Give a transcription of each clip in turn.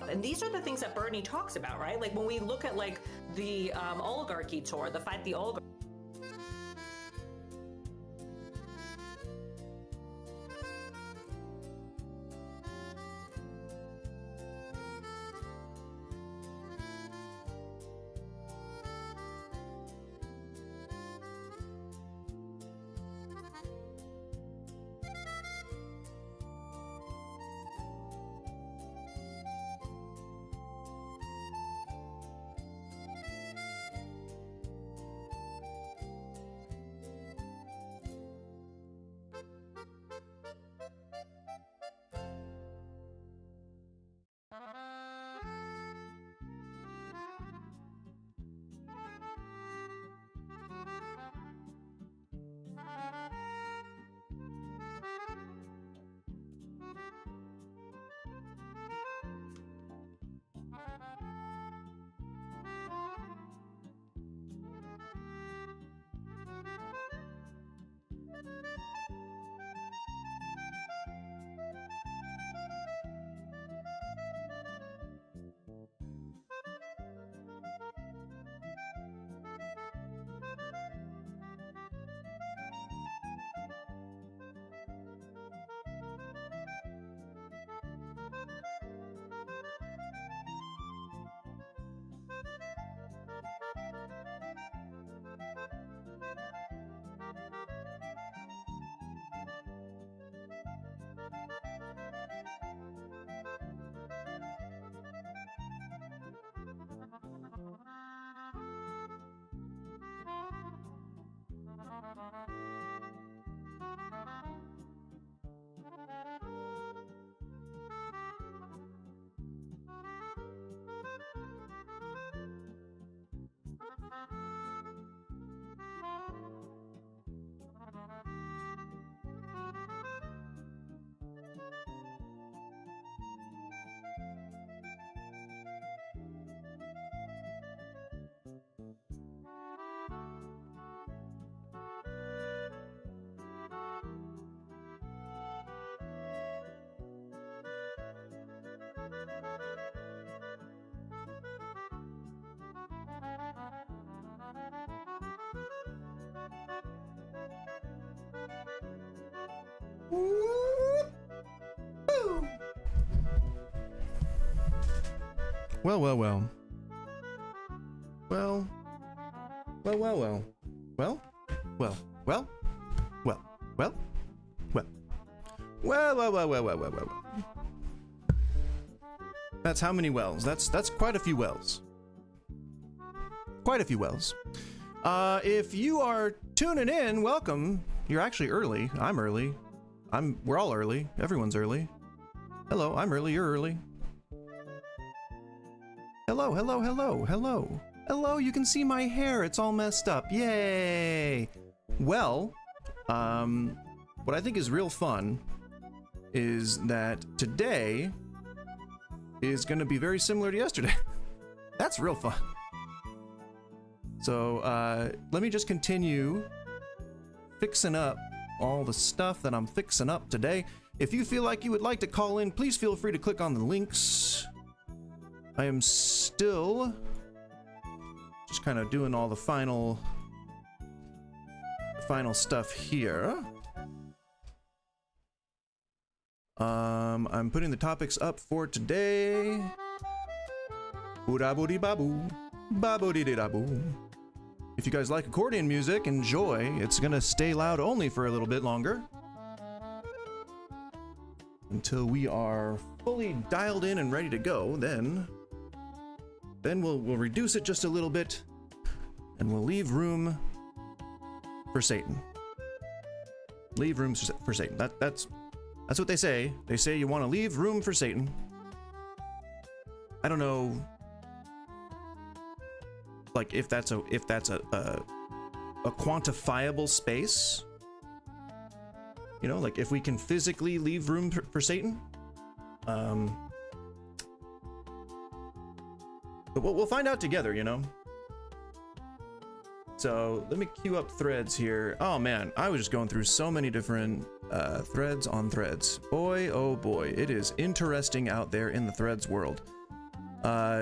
stuff. And these are the things that Bernie talks about, right? Like when we look at like the oligarchy tour, the Fight the Oligarchy. Well, well, well. Well. Well, well, well. Well? Well. Well? Well. Well? Well. Well, well, well, well, well, well, well. That's how many wells? That's quite a few wells. Quite a few wells. If you are tuning in, welcome. You're actually early. I'm early. We're all early. Everyone's early. Hello, I'm early, you're early. Hello, hello, hello, hello. Hello, you can see my hair. It's all messed up. Yay! Well, what I think is real fun is that today is going to be very similar to yesterday. That's real fun. So, let me just continue fixing up all the stuff that I'm fixing up today. If you feel like you would like to call in, please feel free to click on the links. I am still just kind of doing all the final stuff here. I'm putting the topics up for today. Boo-da-boo-dee-ba-boo. Ba-boo-dee-dee-da-boo. If you guys like accordion music, enjoy. It's gonna stay loud only for a little bit longer. Until we are fully dialed in and ready to go, then we'll reduce it just a little bit, and we'll leave room for Satan. Leave room for Satan. That's what they say. They say you want to leave room for Satan. I don't know, like if that's a quantifiable space. You know, like if we can physically leave room for Satan. But we'll find out together, you know? So let me queue up threads here. Oh man, I was just going through so many different threads on threads. Boy, oh boy, it is interesting out there in the threads world.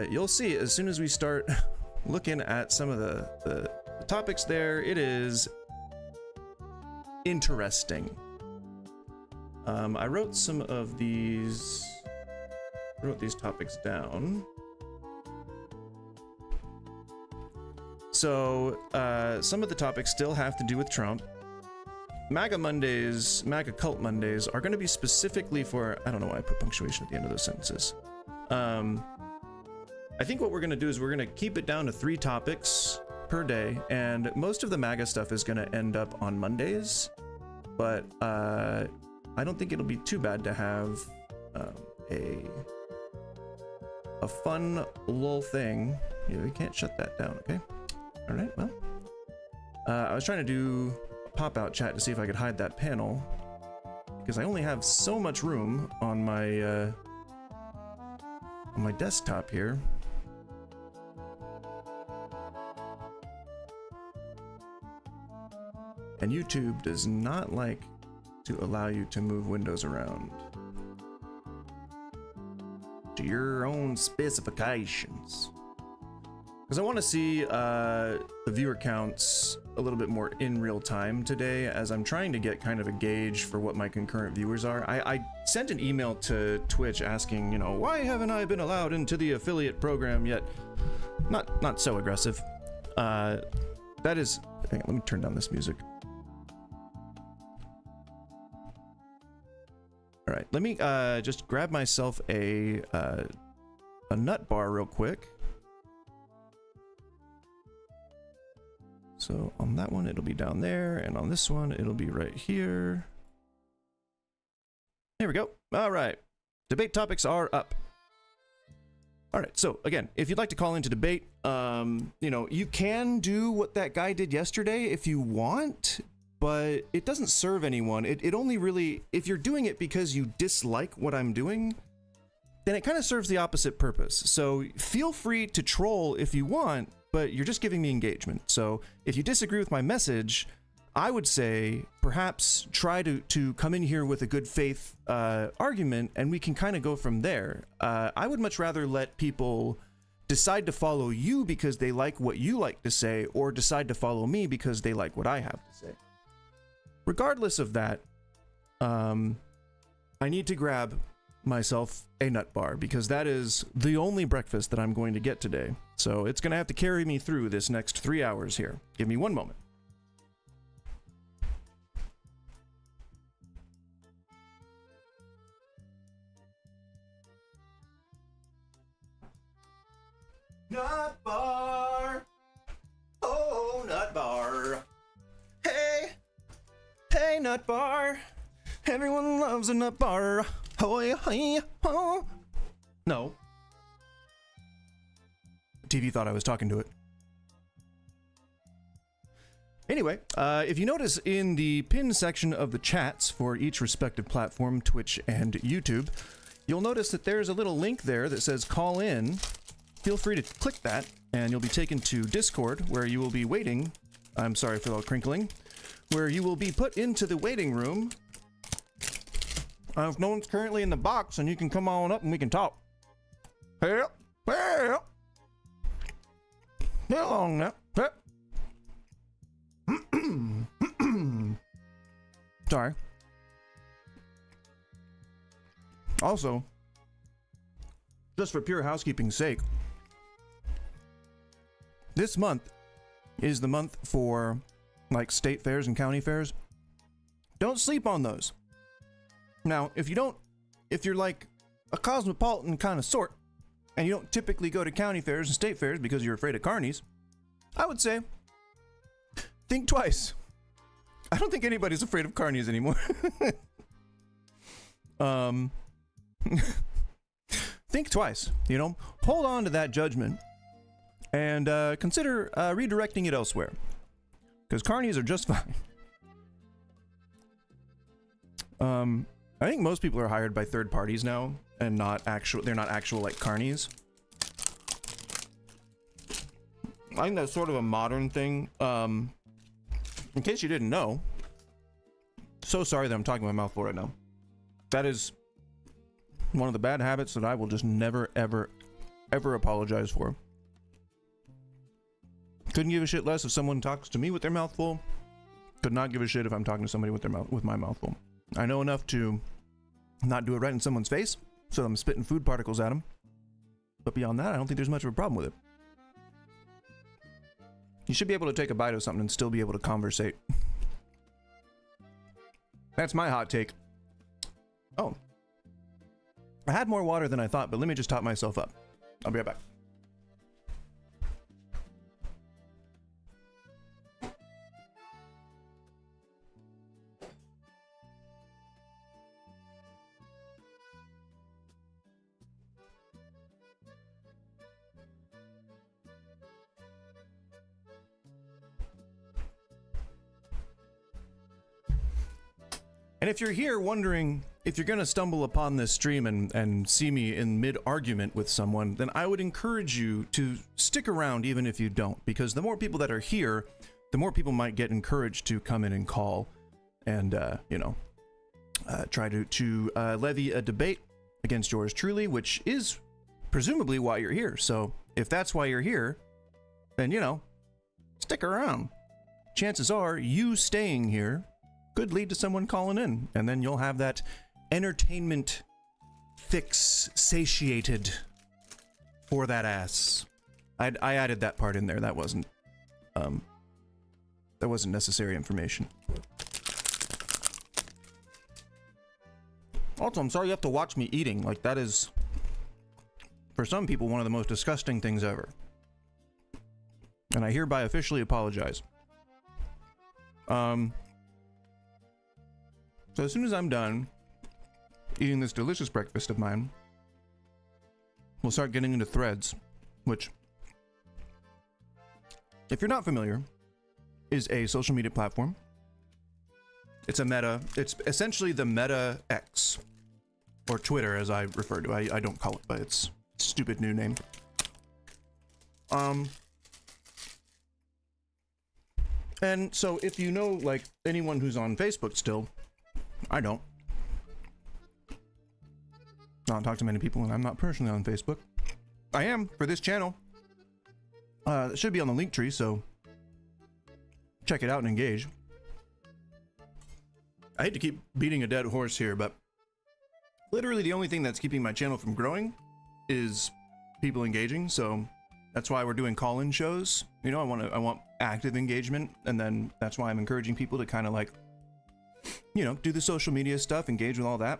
you'll see as soon as we start looking at some of the topics there, it is interesting. I wrote some of these, topics down. So, some of the topics still have to do with Trump. MAGA Mondays, MAGA Cult Mondays are going to be specifically for, I don't know why I put punctuation at the end of those sentences. I think what we're going to do is we're going to keep it down to 3 topics per day, and most of the MAGA stuff is going to end up on Mondays, but I don't think it'll be too bad to have a fun little thing. Yeah, we can't shut that down, okay? All right, well, I was trying to do pop-out chat to see if I could hide that panel, because I only have so much room on my desktop here. And YouTube does not like to allow you to move windows around to your own specifications. Because I want to see the viewer counts a little bit more in real time today, as I'm trying to get kind of a gauge for what my concurrent viewers are. I sent an email to Twitch asking, you know, why haven't I been allowed into the affiliate program yet? Not so aggressive. That is, hang on, let me turn down this music. All right, let me just grab myself a nut bar real quick. So on that one, it'll be down there, and on this one, it'll be right here. There we go. All right, debate topics are up. All right, so again, if you'd like to call into debate, you know, you can do what that guy did yesterday if you want, but it doesn't serve anyone. It only really, if you're doing it because you dislike what I'm doing, then it kind of serves the opposite purpose. So feel free to troll if you want, but you're just giving me engagement. So if you disagree with my message, I would say perhaps try to come in here with a good faith argument, and we can kind of go from there. I would much rather let people decide to follow you because they like what you like to say, or decide to follow me because they like what I have to say. Regardless of that, I need to grab myself a nut bar, because that is the only breakfast that I'm going to get today. So it's going to have to carry me through this next 3 hours here. Give me one moment. Nut bar. Oh, nut bar. Hey. Hey, nut bar. Everyone loves a nut bar. Oh, yeah, oh. No. TV thought I was talking to it. Anyway, if you notice in the pin section of the chats for each respective platform, Twitch and YouTube, you'll notice that there's a little link there that says call in. Feel free to click that, and you'll be taken to Discord, where you will be waiting. I'm sorry for the crinkling. Where you will be put into the waiting room. If no one's currently in the box, and you can come on up and we can talk. Hey, hey, get along now. Sorry. Also, just for pure housekeeping's sake, this month is the month for like state fairs and county fairs. Don't sleep on those. Now, if you're like a cosmopolitan kind of sort, and you don't typically go to county fairs and state fairs because you're afraid of carnies, I would say, think twice. I don't think anybody's afraid of carnies anymore. Think twice, you know? Hold on to that judgment, and consider redirecting it elsewhere. Because carnies are just fine. I think most people are hired by third parties now, and they're not actual like carnies. I think that's sort of a modern thing. In case you didn't know, so sorry that I'm talking my mouth full right now. That is one of the bad habits that I will just never, ever, ever apologize for. Couldn't give a shit less if someone talks to me with their mouth full. Could not give a shit if I'm talking to somebody with my mouth full. I know enough to not do it right in someone's face, so I'm spitting food particles at them. But beyond that, I don't think there's much of a problem with it. You should be able to take a bite of something and still be able to conversate. That's my hot take. Oh. I had more water than I thought, but let me just top myself up. I'll be right back. And if you're here wondering if you're going to stumble upon this stream and see me in mid-argument with someone, then I would encourage you to stick around even if you don't, because the more people that are here, the more people might get encouraged to come in and call and, try to levy a debate against yours truly, which is presumably why you're here. So if that's why you're here, then, stick around. Chances are you staying here could lead to someone calling in, and then you'll have that entertainment fix satiated for that ass. I added that part in there. That wasn't necessary information. Also, I'm sorry you have to watch me eating. Like, that is, for some people, one of the most disgusting things ever. And I hereby officially apologize. So as soon as I'm done eating this delicious breakfast of mine, we'll start getting into Threads, which, if you're not familiar, is a social media platform. It's essentially the Meta X, or Twitter as I refer to it. I don't call it by its stupid new name. And so if you know, like, anyone who's on Facebook still, I don't talk to many people, and I'm not personally on Facebook. I am for this channel. It should be on the link tree, so check it out and engage. I hate to keep beating a dead horse here, but literally the only thing that's keeping my channel from growing is people engaging, so that's why we're doing call-in shows. I want active engagement, and then that's why I'm encouraging people to kind of like, do the social media stuff, engage with all that.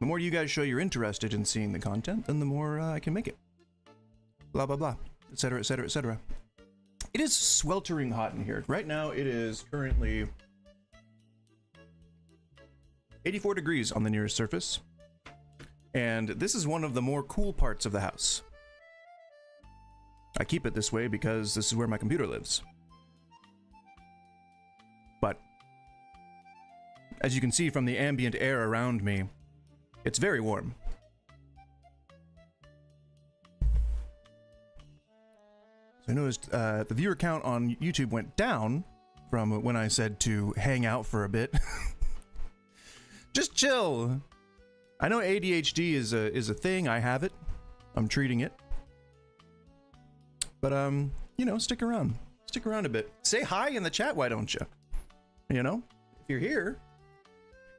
The more you guys show you're interested in seeing the content, then the more I can make it. Blah, blah, blah, etc., etc., etc. It is sweltering hot in here. Right now, it is currently 84 degrees on the nearest surface. And this is one of the more cool parts of the house. I keep it this way because this is where my computer lives. But as you can see from the ambient air around me, it's very warm. So I noticed the viewer count on YouTube went down from when I said to hang out for a bit. Just chill. I know ADHD is a thing. I have it. I'm treating it. But stick around. Stick around a bit. Say hi in the chat, why don't you? If you're here,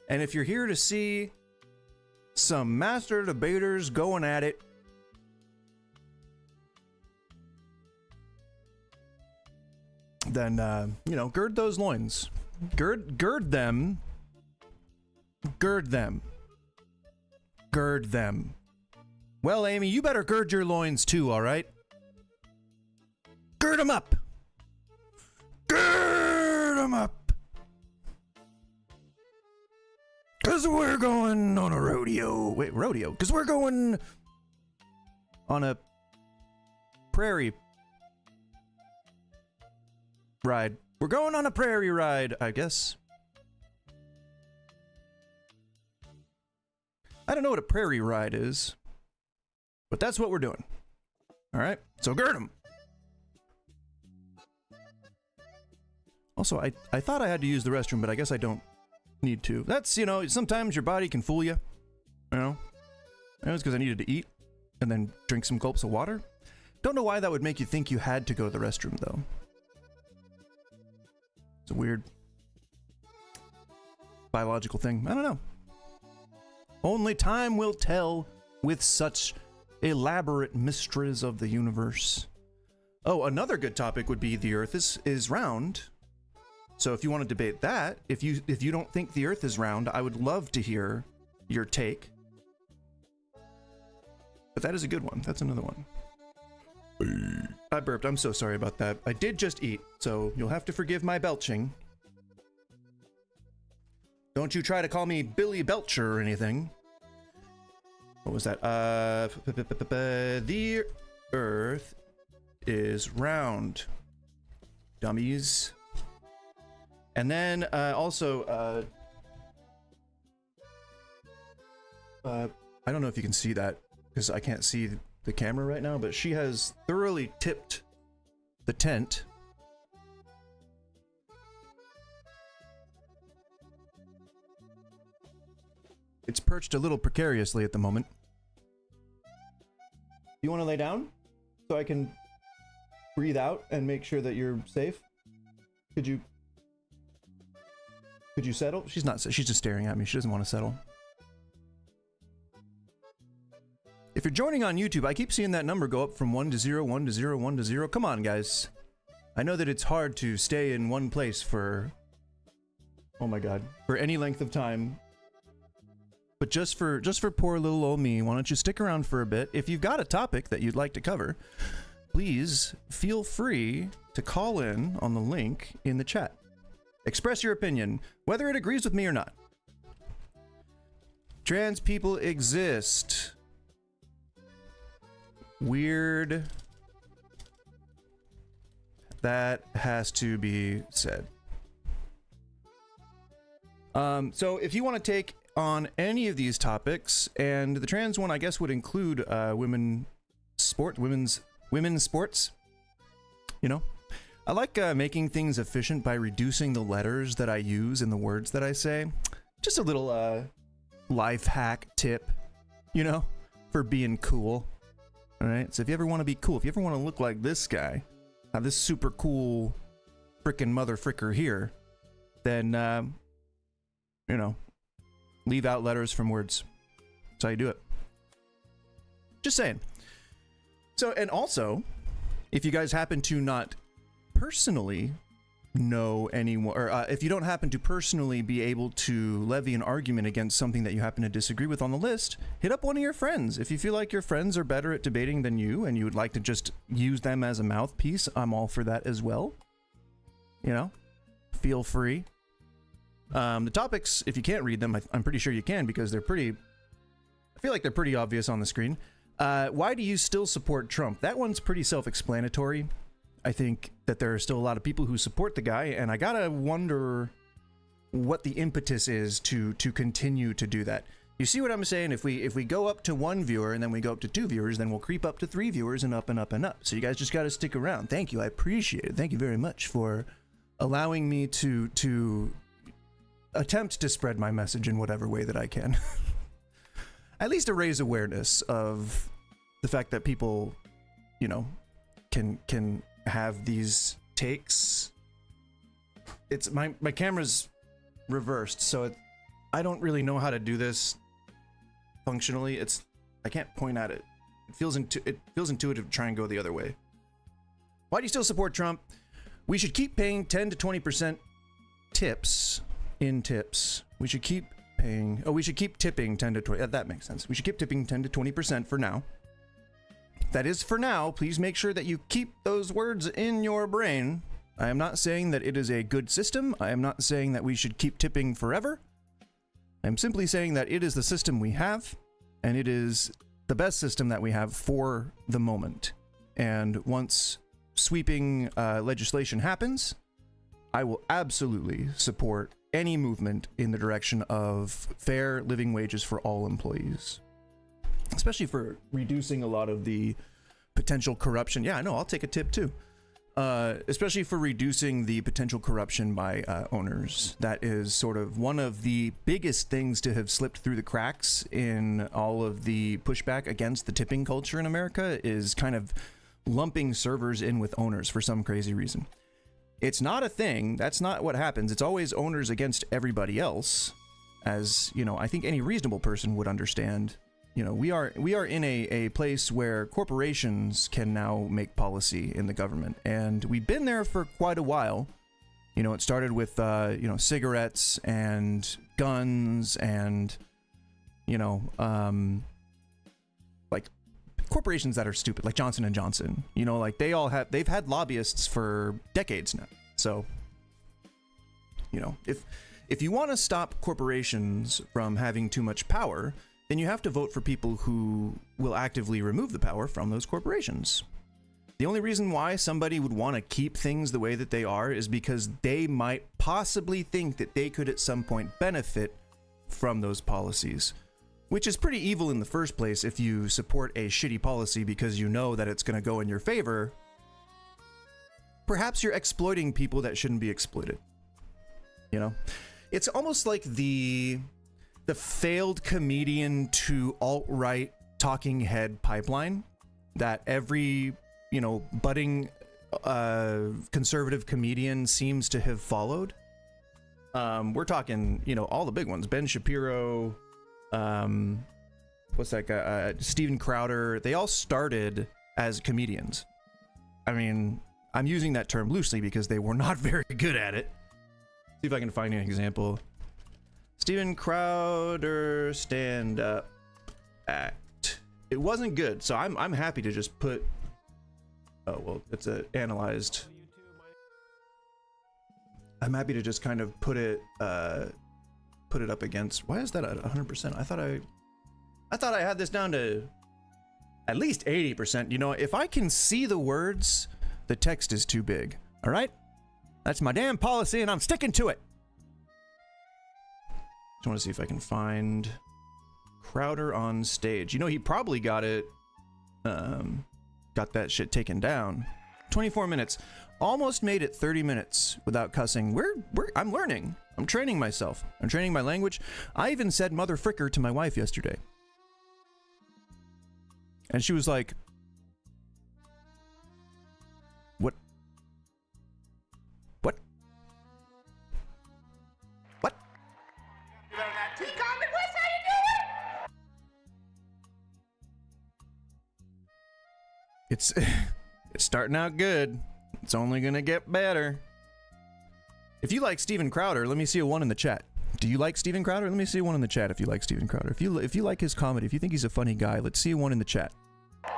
and if you're here to see some master debaters going at it, then gird those loins. Gird them. Gird them. Gird them. Well, Amy, you better gird your loins too, all right? Gird them up. Gird them up. Because we're going on a rodeo. Wait, rodeo? Because we're going on a prairie ride. We're going on a prairie ride, I guess. I don't know what a prairie ride is, but that's what we're doing. All right, so gird them. Also, I thought I had to use the restroom, but I guess I don't need to. That's, sometimes your body can fool you. It was because I needed to eat. and then drink some gulps of water. Don't know why that would make you think you had to go to the restroom, though. It's a weird biological thing. I don't know. Only time will tell with such elaborate mysteries of the universe. Oh, another good topic would be the Earth is round. So if you want to debate that, if you don't think the Earth is round, I would love to hear your take. But that is a good one. That's another one. I burped. I'm so sorry about that. I did just eat, so you'll have to forgive my belching. Don't you try to call me Billy Belcher or anything. What was that? The Earth is round. Dummies. And then also, I don't know if you can see that because I can't see the camera right now, but she has thoroughly tipped the tent. It's perched a little precariously at the moment. You want to lay down so I can breathe out and make sure that you're safe? Could you settle? She's not. She's just staring at me. She doesn't want to settle. If you're joining on YouTube, I keep seeing that number go up from 1 to 0, 1 to 0, 1 to 0. Come on, guys. I know that it's hard to stay in one place for, oh my God, for any length of time. But just for poor little old me, why don't you stick around for a bit? If you've got a topic that you'd like to cover, please feel free to call in on the link in the chat. Express your opinion, whether it agrees with me or not. Trans people exist. Weird. That has to be said. So if you want to take on any of these topics, and the trans one I guess would include women's sports, you know. I like making things efficient by reducing the letters that I use in the words that I say. Just a little life hack tip, you know, for being cool. All right, so if you ever want to be cool, if you ever want to look like this guy, have this super cool frickin' mother fricker here, then, you know, leave out letters from words. That's how you do it. Just saying. So, and also, if you guys happen to not personally know anyone, or if you don't happen to personally be able to levy an argument against something that you happen to disagree with on the list, hit up one of your friends. If you feel like your friends are better at debating than you and you would like to just use them as a mouthpiece, I'm all for that as well. You know, feel free. The topics, if you can't read them, I'm pretty sure you can because they're pretty, I feel like they're pretty obvious on the screen. Why do you still support Trump? That one's pretty self-explanatory. I think that there are still a lot of people who support the guy, and I gotta wonder what the impetus is to continue to do that. You see what I'm saying? If we go up to 1 viewer and then we go up to 2 viewers, then we'll creep up to 3 viewers and up and up and up. So you guys just gotta stick around. Thank you. I appreciate it. Thank you very much for allowing me to attempt to spread my message in whatever way that I can. At least to raise awareness of the fact that people, you know, can have these takes. It's my camera's reversed, so I don't really know how to do this functionally. I can't point at it. It feels intuitive to try and go the other way. Why do you still support Trump? We should keep paying 10 to 20% tips in tips. We should keep paying. Oh, we should keep tipping 10 to 20. That makes sense. We should keep tipping 10 to 20% for now. That is for now. Please make sure that you keep those words in your brain. I am not saying that it is a good system. I am not saying that we should keep tipping forever. I'm simply saying that it is the system we have, and it is the best system that we have for the moment. And once sweeping legislation happens, I will absolutely support any movement in the direction of fair living wages for all employees. Especially for reducing a lot of the potential corruption. Yeah, I know, I'll take a tip too. especially for reducing the potential corruption by owners. That is sort of one of the biggest things to have slipped through the cracks in all of the pushback against the tipping culture in America, is kind of lumping servers in with owners for some crazy reason. It's not a thing. That's not what happens. It's always owners against everybody else. As, you know, I think any reasonable person would understand. You know, we are in a place where corporations can now make policy in the government, and we've been there for quite a while. You know, it started with you know, cigarettes and guns and, you know, like corporations that are stupid, like Johnson and Johnson. You know, like they've had lobbyists for decades now. So, you know, if you want to stop corporations from having too much power, then you have to vote for people who will actively remove the power from those corporations. The only reason why somebody would want to keep things the way that they are is because they might possibly think that they could at some point benefit from those policies, which is pretty evil in the first place. If you support a shitty policy because you know that it's going to go in your favor, perhaps you're exploiting people that shouldn't be exploited. You know, it's almost like the failed comedian to alt-right talking head pipeline that every, you know, budding conservative comedian seems to have followed. We're talking, you know, all the big ones. Ben Shapiro, what's that guy? Steven Crowder. They all started as comedians. I mean, I'm using that term loosely because they were not very good at it. See if I can find an example. Steven Crowder stand-up act. It wasn't good, so I'm happy to just put. Oh well, it's analyzed. I'm happy to just kind of put it up against. Why is that at 100%? I thought I had this down to at least 80%. You know, if I can see the words, the text is too big. All right, that's my damn policy, and I'm sticking to it. I want to see if I can find Crowder on stage. You know, he probably got it, got that shit taken down. 24 minutes. Almost made it 30 minutes without cussing. I'm learning. I'm training myself. I'm training my language. I even said mother fricker to my wife yesterday. And she was like, What? It's starting out good. It's only gonna get better. If you like Steven Crowder, let me see a 1 in the chat. Do you like Steven Crowder? Let me see a 1 in the chat if you like Steven Crowder. If you like his comedy, if you think he's a funny guy, let's see a 1 in the chat. Are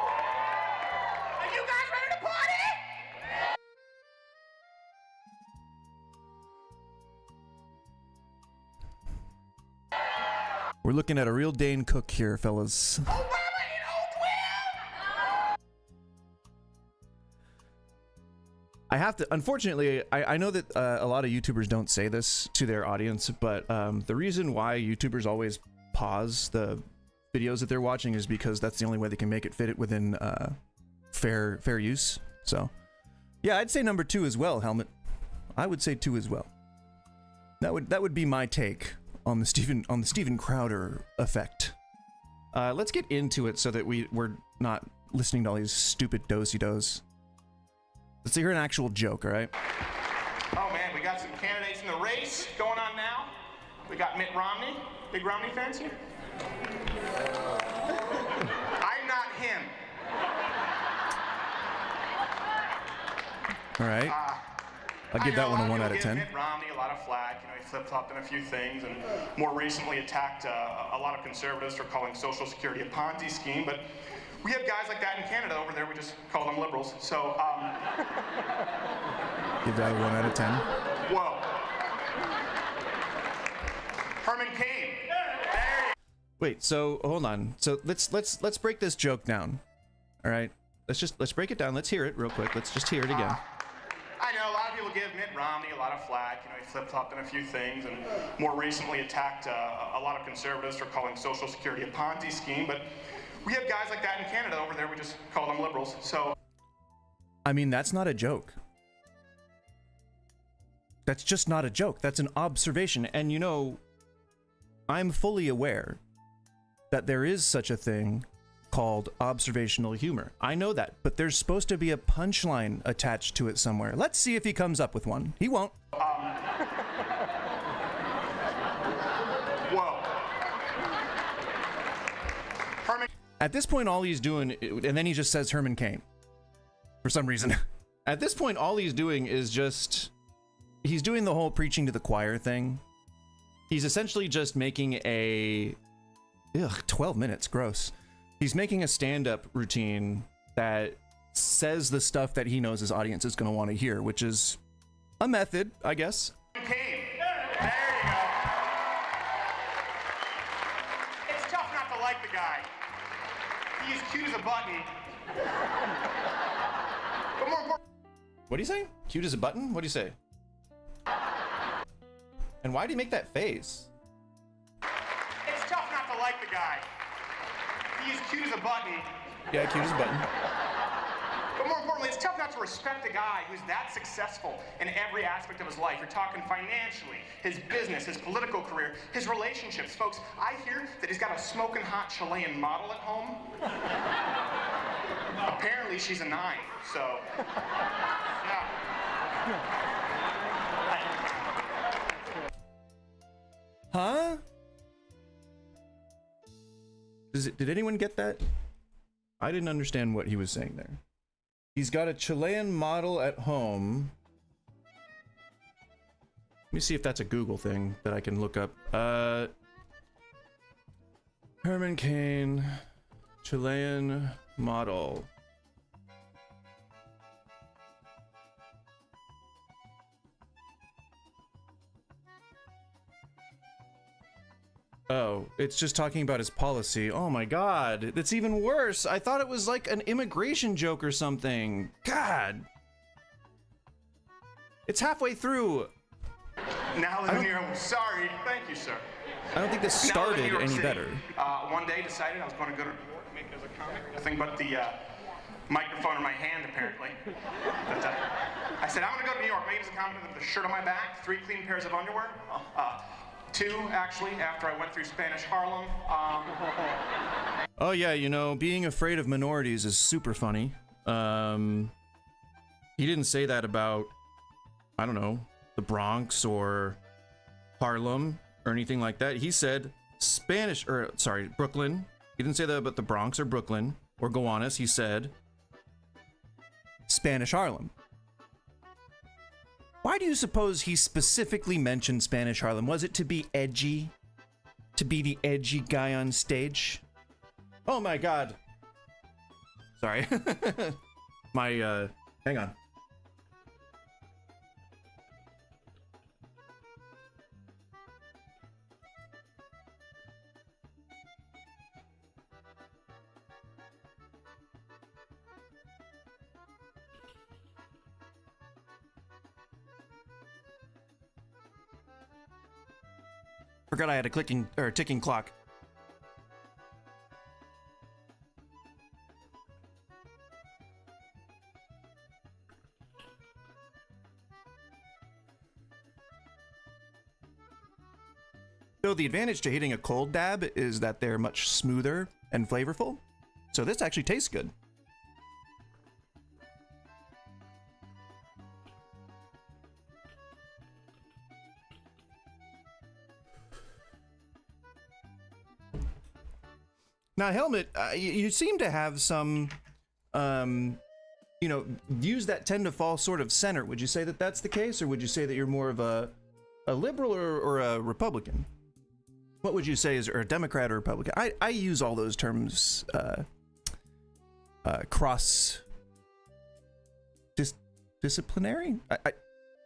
you guys ready to party? We're looking at a real Dane Cook here, fellas. I have to, unfortunately, I know that a lot of YouTubers don't say this to their audience, but the reason why YouTubers always pause the videos that they're watching is because that's the only way they can make it fit it within fair use. So, yeah, I'd say number 2 as well, Helmet. I would say 2 as well. That would be my take on the Steven Crowder effect. Let's get into it so that we're not listening to all these stupid do-si-dos. Let's hear an actual joke, all right? Oh man, we got some candidates in the race going on now. We got Mitt Romney. Big Romney fans here? I'm not him. All right. I'll give that one a 1 out of 10. Mitt Romney a lot of flack. You know, he flip-flopped in a few things, and more recently attacked a lot of conservatives for calling Social Security a Ponzi scheme. But we have guys like that in Canada over there. We just call them liberals. So, give that a 1 out of 10. Whoa. Herman Cain. Wait, so hold on. So let's break this joke down. All right. Let's break it down. Let's hear it real quick. Let's just hear it again. I know a lot of people give Mitt Romney a lot of flack. You know, he flip-flopped in a few things, and more recently attacked a lot of conservatives for calling Social Security a Ponzi scheme. But we have guys like that in Canada over there. We just call them liberals. So, I mean, that's not a joke. That's just not a joke. That's an observation. And you know, I'm fully aware that there is such a thing called observational humor. I know that, but there's supposed to be a punchline attached to it somewhere. Let's see if he comes up with one. He won't. Whoa. Herman. At this point, all he's doing, and then he just says Herman Cain for some reason. At this point, all he's doing is just, he's doing the whole preaching to the choir thing. He's essentially just making a, 12 minutes, gross. He's making a stand-up routine that says the stuff that he knows his audience is going to want to hear, which is a method, I guess. There you go. It's tough not to like the guy. He's cute as a button. But more important. What do you say? Cute as a button? What do you say? And why do you make that face? It's tough not to like the guy. He's cute as a button. Yeah, cute as a button. But more importantly, it's tough not to respect a guy who's that successful in every aspect of his life. You're talking financially, his business, his political career, his relationships. Folks, I hear that he's got a smoking hot Chilean model at home. Apparently, she's a 9, so, yeah. Huh? Did anyone get that? I didn't understand what he was saying there. He's got a Chilean model at home. Let me see if that's a Google thing that I can look up. Herman Cain, Chilean model. Oh, it's just talking about his policy. Oh my god, it's even worse. I thought it was like an immigration joke or something. God. It's halfway through. Now living near home. Sorry. Thank you, sir. I don't think this started any better. One day decided I was going to go to make it as a comic. Nothing but the microphone in my hand, apparently. But, I said, I'm going to go to New York, make it as a comic with a shirt on my back, 3 clean pairs of underwear. 2, actually, after I went through Spanish Harlem. Oh yeah, you know, being afraid of minorities is super funny. He didn't say that about, I don't know, the Bronx or Harlem or anything like that. He said Brooklyn. He didn't say that about the Bronx or Brooklyn or Gowanus. He said Spanish Harlem. Why do you suppose he specifically mentioned Spanish Harlem? Was it to be edgy? To be the edgy guy on stage? Oh my god. Sorry. Hang on. Forgot I had a ticking clock. So the advantage to hitting a cold dab is that they're much smoother and flavorful. So this actually tastes good. Now, Helmet, you seem to have some, views that tend to fall sort of center. Would you say that that's the case, or would you say that you're more of a liberal or a Republican? What would you say is, or a Democrat or Republican? I use all those terms disciplinary? I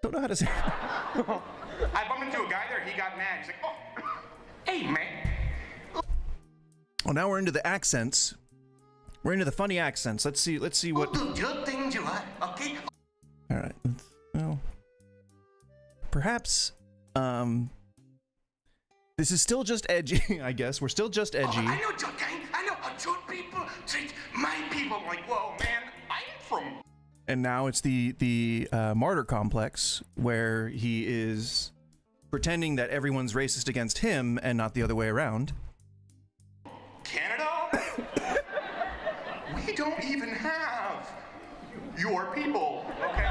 don't know how to say it. I bumped into a guy there. He got mad. He's like, oh, hey, man. Well, now we're into the accents. We're into the funny accents. Let's see what. Okay. All right. Well, perhaps this is still just edgy. I guess we're still just edgy. I know, Joe. I know how Joe people treat my people. I'm like, whoa, man. I'm from and now it's the martyr complex where he is pretending that everyone's racist against him and not the other way around. Canada? We don't even have your people, okay?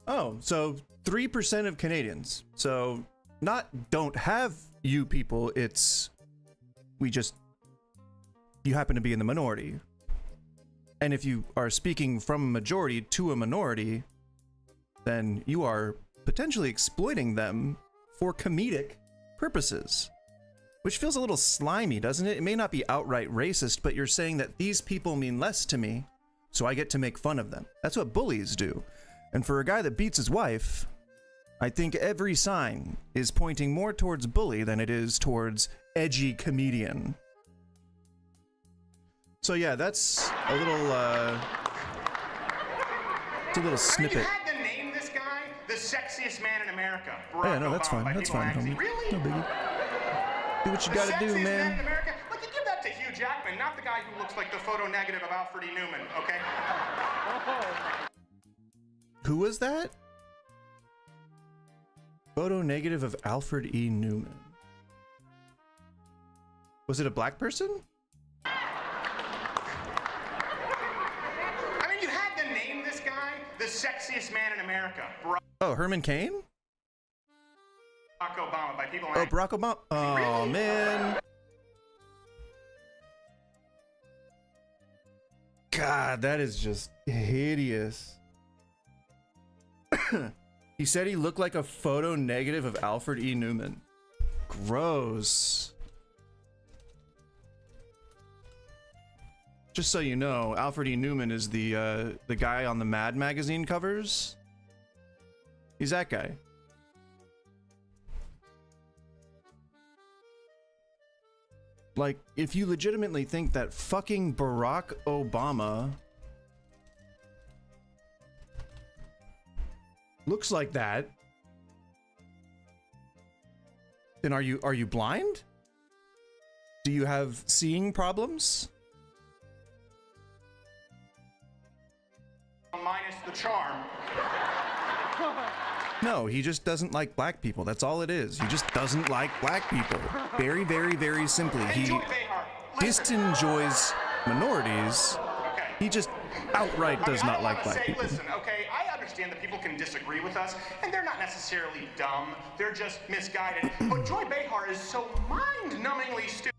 Oh, so 3% of Canadians. So not don't have you people, it's you happen to be in the minority. And if you are speaking from a majority to a minority, then you are potentially exploiting them for comedic purposes. Which feels a little slimy, doesn't it? It may not be outright racist, but you're saying that these people mean less to me, so I get to make fun of them. That's what bullies do. And for a guy that beats his wife, I think every sign is pointing more towards bully than it is towards edgy comedian. So yeah, that's a little, it's a little snippet. You had to name this guy the sexiest man in America. Yeah, no, that's fine. That's fine, homie. Really? No biggie. Do what you gotta do, Sexiest man. in America? Look, you give that to Hugh Jackman, not the guy who looks like the photo negative of Alfred E. Newman, okay? Who was that? Photo negative of Alfred E. Newman. Was it a black person? I mean, you had to name this guy the sexiest man in America. Oh, Herman Cain? Barack Obama, by people Oh, Barack Obama. Oh, Really? man. God, that is just hideous. He said he looked like a photo negative of Alfred E. Newman. Gross. Just so you know, Alfred E. Newman is the guy on the Mad magazine covers. He's that guy. Like, if you legitimately think that fucking Barack Obama looks like that, then are you blind? Do you have seeing problems? Minus the charm. No, he just doesn't like black people. That's all it is. He just doesn't like black people. Very, very, very simply. He Enjoy Behar. Listen. disenjoys minorities. Okay. He just outright does not like black people. Listen, okay, I understand that people can disagree with us, and they're not necessarily dumb. They're just misguided. But Joy Behar is so mind-numbingly stupid.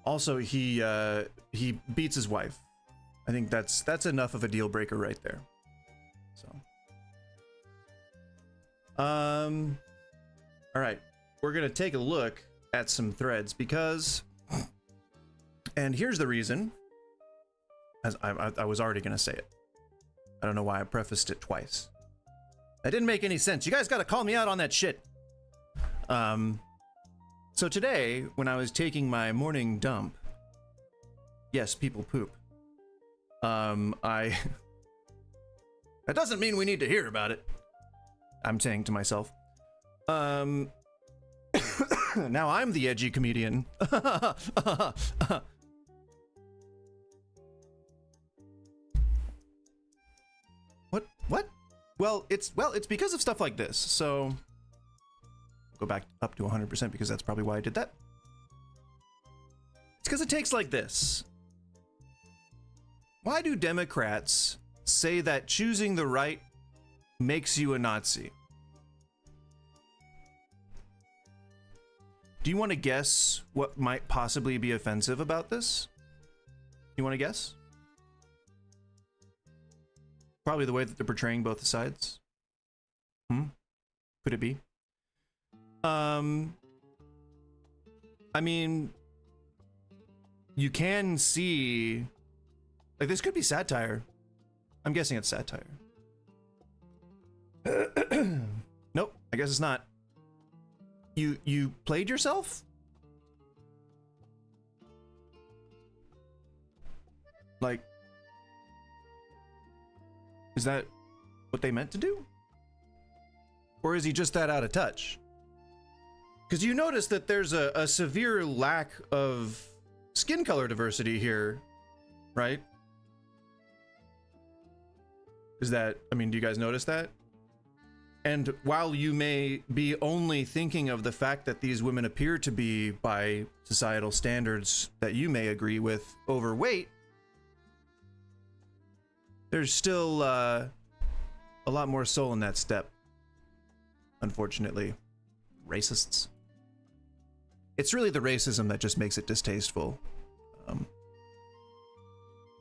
Also, he beats his wife. I think that's enough of a deal breaker right there. So, all right, we're gonna take a look at some threads because, and here's the reason. As I was already gonna say it. I don't know why I prefaced it twice. That didn't make any sense. You guys gotta call me out on that shit. So today, when I was taking my morning dump, yes, people poop. That doesn't mean we need to hear about it. I'm saying to myself. Now I'm the edgy comedian. What? Well, it's because of stuff like this. So go back up to 100% because that's probably why I did that. It's because it takes like this. Why do Democrats say that choosing the right makes you a Nazi? Do you want to guess what might possibly be offensive about this? You want to guess? Probably the way that they're portraying both sides. Could it be? I mean, you can see, like, this could be satire. I'm guessing it's satire. Nope, I guess it's not. You played yourself? Like, is that what they meant to do? Or is he just that out of touch? Because you notice that there's a severe lack of skin color diversity here, right? Is that, I mean, do you guys notice that? And while you may be only thinking of the fact that these women appear to be, by societal standards that you may agree with, overweight, there's still a lot more soul in that step, unfortunately. Racists. It's really the racism that just makes it distasteful.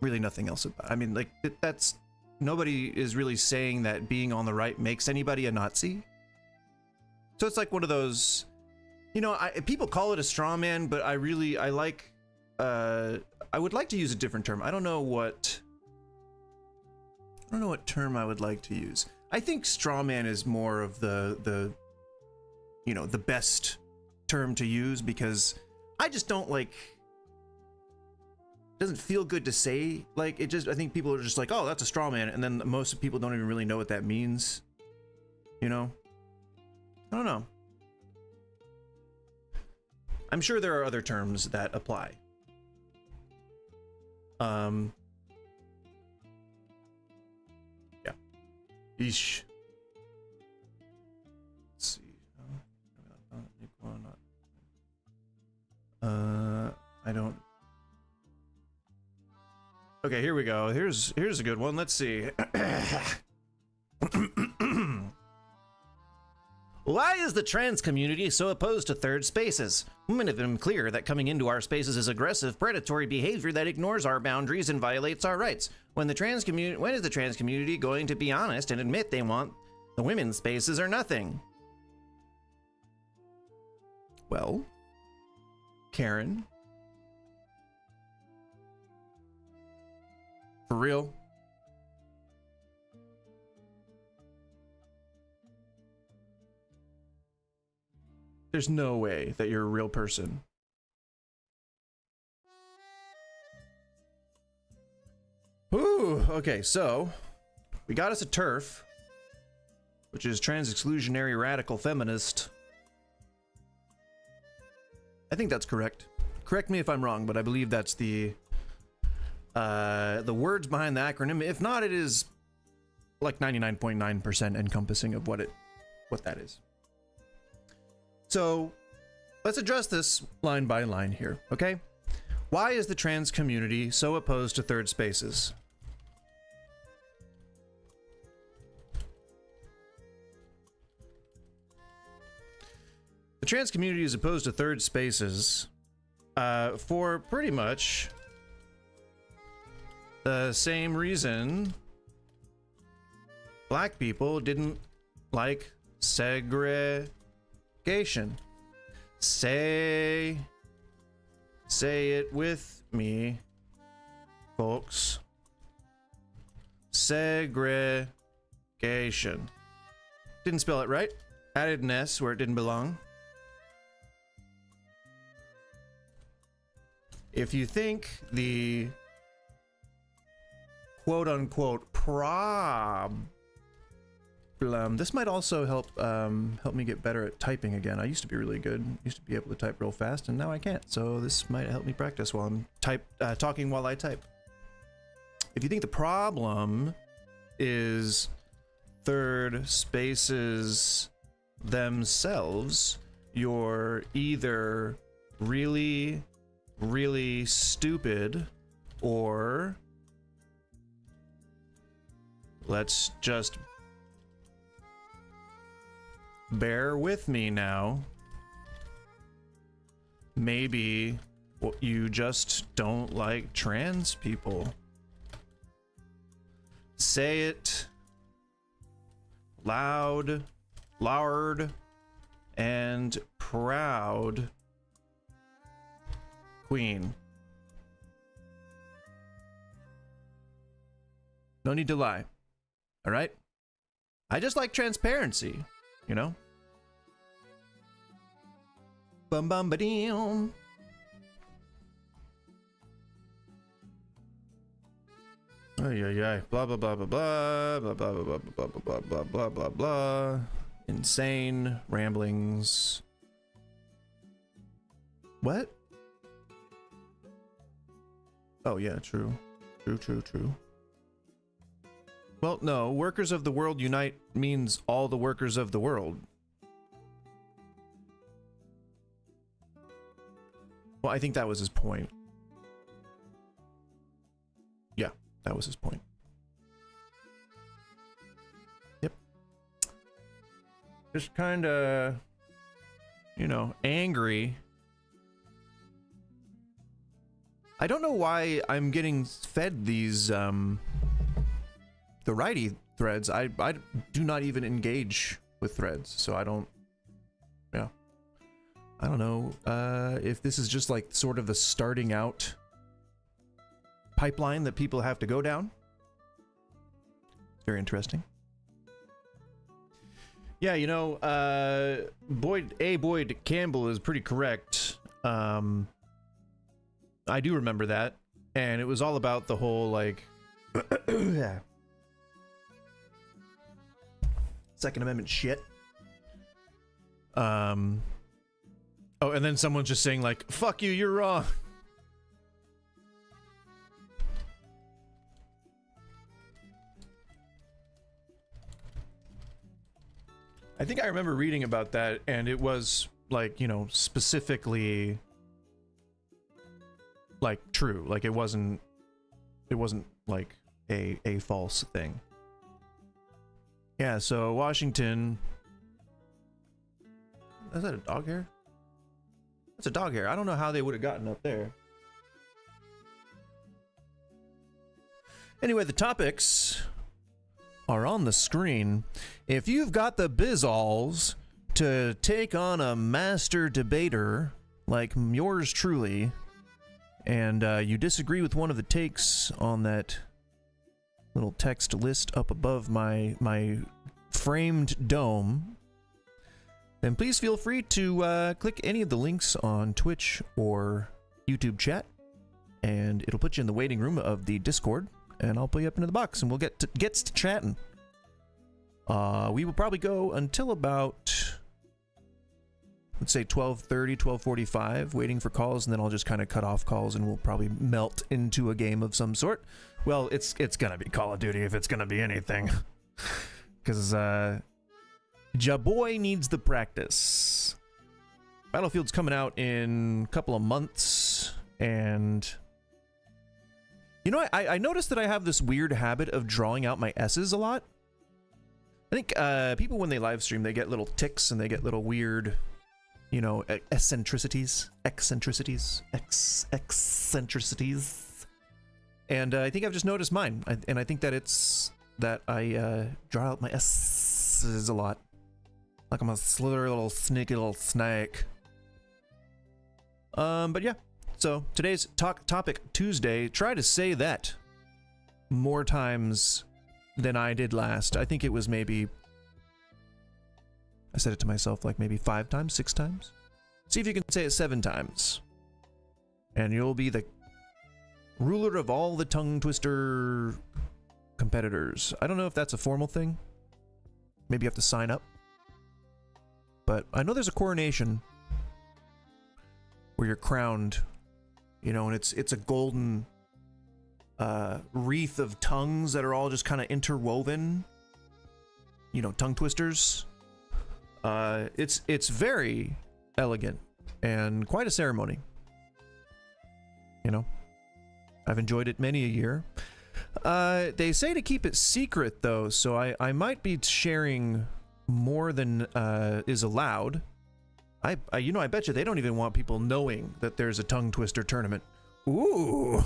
Really nothing else about it. I mean, like, that's... Nobody is really saying that being on the right makes anybody a Nazi. So it's like one of those, you know, people call it a straw man, but I would like to use a different term. I don't know what term I would like to use. I think straw man is more of the you know, the best term to use, because I just don't like, doesn't feel good to say. Like, it just, I think people are just like, oh, that's a straw man, and then most people don't even really know what that means, you know. I don't know. I'm sure there are other terms that apply. Yeah. Eesh. Let's see. I don't. Okay, here we go. Here's a good one. Let's see. Why is the trans community so opposed to third spaces? Women have been clear that coming into our spaces is aggressive, predatory behavior that ignores our boundaries and violates our rights. When is the trans community going to be honest and admit they want the women's spaces or nothing? Well, Karen, for real? There's no way that you're a real person. Ooh, okay, so we got us a TERF, which is trans exclusionary radical feminist. I think that's correct. Correct me if I'm wrong, but I believe that's the words behind the acronym. If not, it is like 99.9% encompassing of what that is. So let's address this line by line here, okay? Why is the trans community so opposed to third spaces? The trans community is opposed to third spaces for pretty much the same reason black people didn't like segregation. Say it with me, folks. Segregation. Didn't spell it right. Added an S where it didn't belong. If you think the quote-unquote problem, this might also help me get better at typing again. I used to be really good. Used to be able to type real fast, and now I can't. So this might help me practice while I'm talking while I type. If you think the problem is third spaces themselves, you're either really, really stupid, or let's just bear with me now. Maybe you just don't like trans people. Say it loud, and proud, Queen. No need to lie. All right? I just like transparency, you know? Bum bum ba deum. Ay, ay, ay. Blah, blah, blah, blah, blah, blah, blah, blah, blah, blah, blah, blah, blah, blah, blah. Insane ramblings. What? Oh, yeah, true. True. Well, no, workers of the world unite means all the workers of the world. Well, I think that was his point. Yeah, that was his point. Yep. Just kind of, you know, angry. I don't know why I'm getting fed these, the righty threads. I do not even engage with threads, so I don't, yeah. I don't know if this is just like sort of the starting out pipeline that people have to go down. It's very interesting. Yeah, you know, Boyd Campbell is pretty correct. I do remember that, and it was all about the whole like Second Amendment shit. Oh, and then someone's just saying like, "Fuck you, you're wrong." I think I remember reading about that, and it was like, you know, specifically like true. Like it wasn't like a false thing. Yeah, so Washington. Is that a dog hair? That's a dog hair. I don't know how they would have gotten up there. Anyway, the topics are on the screen. If you've got the bizzalls to take on a master debater like yours truly, and you disagree with one of the takes on that little text list up above my framed dome, then please feel free to click any of the links on Twitch or YouTube chat, and it'll put you in the waiting room of the Discord, and I'll put you up into the box, and we'll get to chatting. We will probably go until about, let's say 12:30, 12:45, waiting for calls, and then I'll just kind of cut off calls, and we'll probably melt into a game of some sort. Well, it's gonna be Call of Duty if it's gonna be anything, because ja boy needs the practice. Battlefield's coming out in a couple of months, and you know, I noticed that I have this weird habit of drawing out my S's a lot. I think people, when they live stream, they get little tics and they get little weird, you know, eccentricities. And I think I've just noticed mine, and I think that it's that I draw out my S's a lot, like I'm a slithery little sneaky little snake. But yeah, so today's topic Tuesday. Try to say that more times than I did last. I think it was maybe, I said it to myself like maybe 5 times, 6 times. See if you can say it 7 times, and you'll be the ruler of all the tongue twister competitors. I don't know if that's a formal thing. Maybe you have to sign up. But I know there's a coronation where you're crowned, you know, and it's a golden wreath of tongues that are all just kind of interwoven. You know, tongue twisters. It's very elegant and quite a ceremony. You know, I've enjoyed it many a year. They say to keep it secret, though, so I might be sharing more than is allowed. You know, I bet you they don't even want people knowing that there's a tongue twister tournament. Ooh.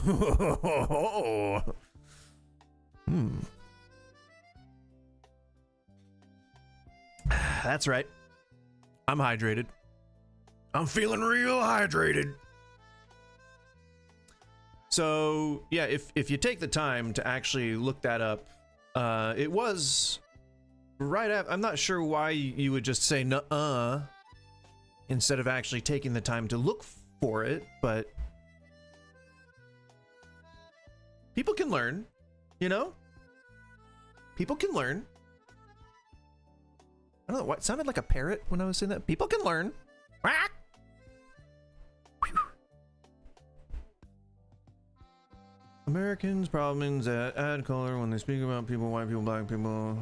That's right. I'm hydrated. I'm feeling real hydrated. So, yeah, if you take the time to actually look that up, it was right after. I'm not sure why you would just say nuh-uh instead of actually taking the time to look for it, but people can learn. You know? People can learn. I don't know what, it sounded like a parrot when I was saying that. People can learn. Quack! Americans' problems that add color when they speak about people, white people, black people.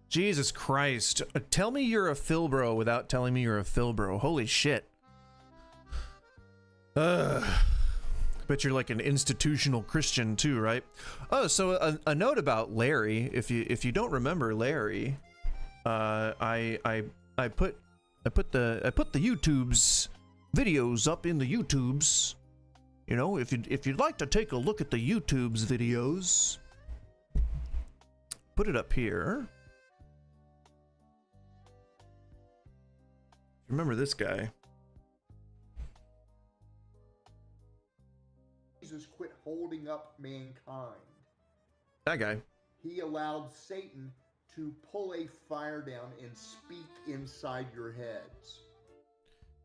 Jesus Christ. Tell me you're a Philbro without telling me you're a Philbro. Holy shit. Bet you're like an institutional Christian too, right? Oh, so a note about Larry. If you don't remember Larry, I put the YouTube's videos up in the YouTubes. You know, if you'd like to take a look at the YouTube's videos, put it up here. Remember this guy? Jesus quit holding up mankind. That guy. He allowed Satan to pull a fire down and speak inside your heads.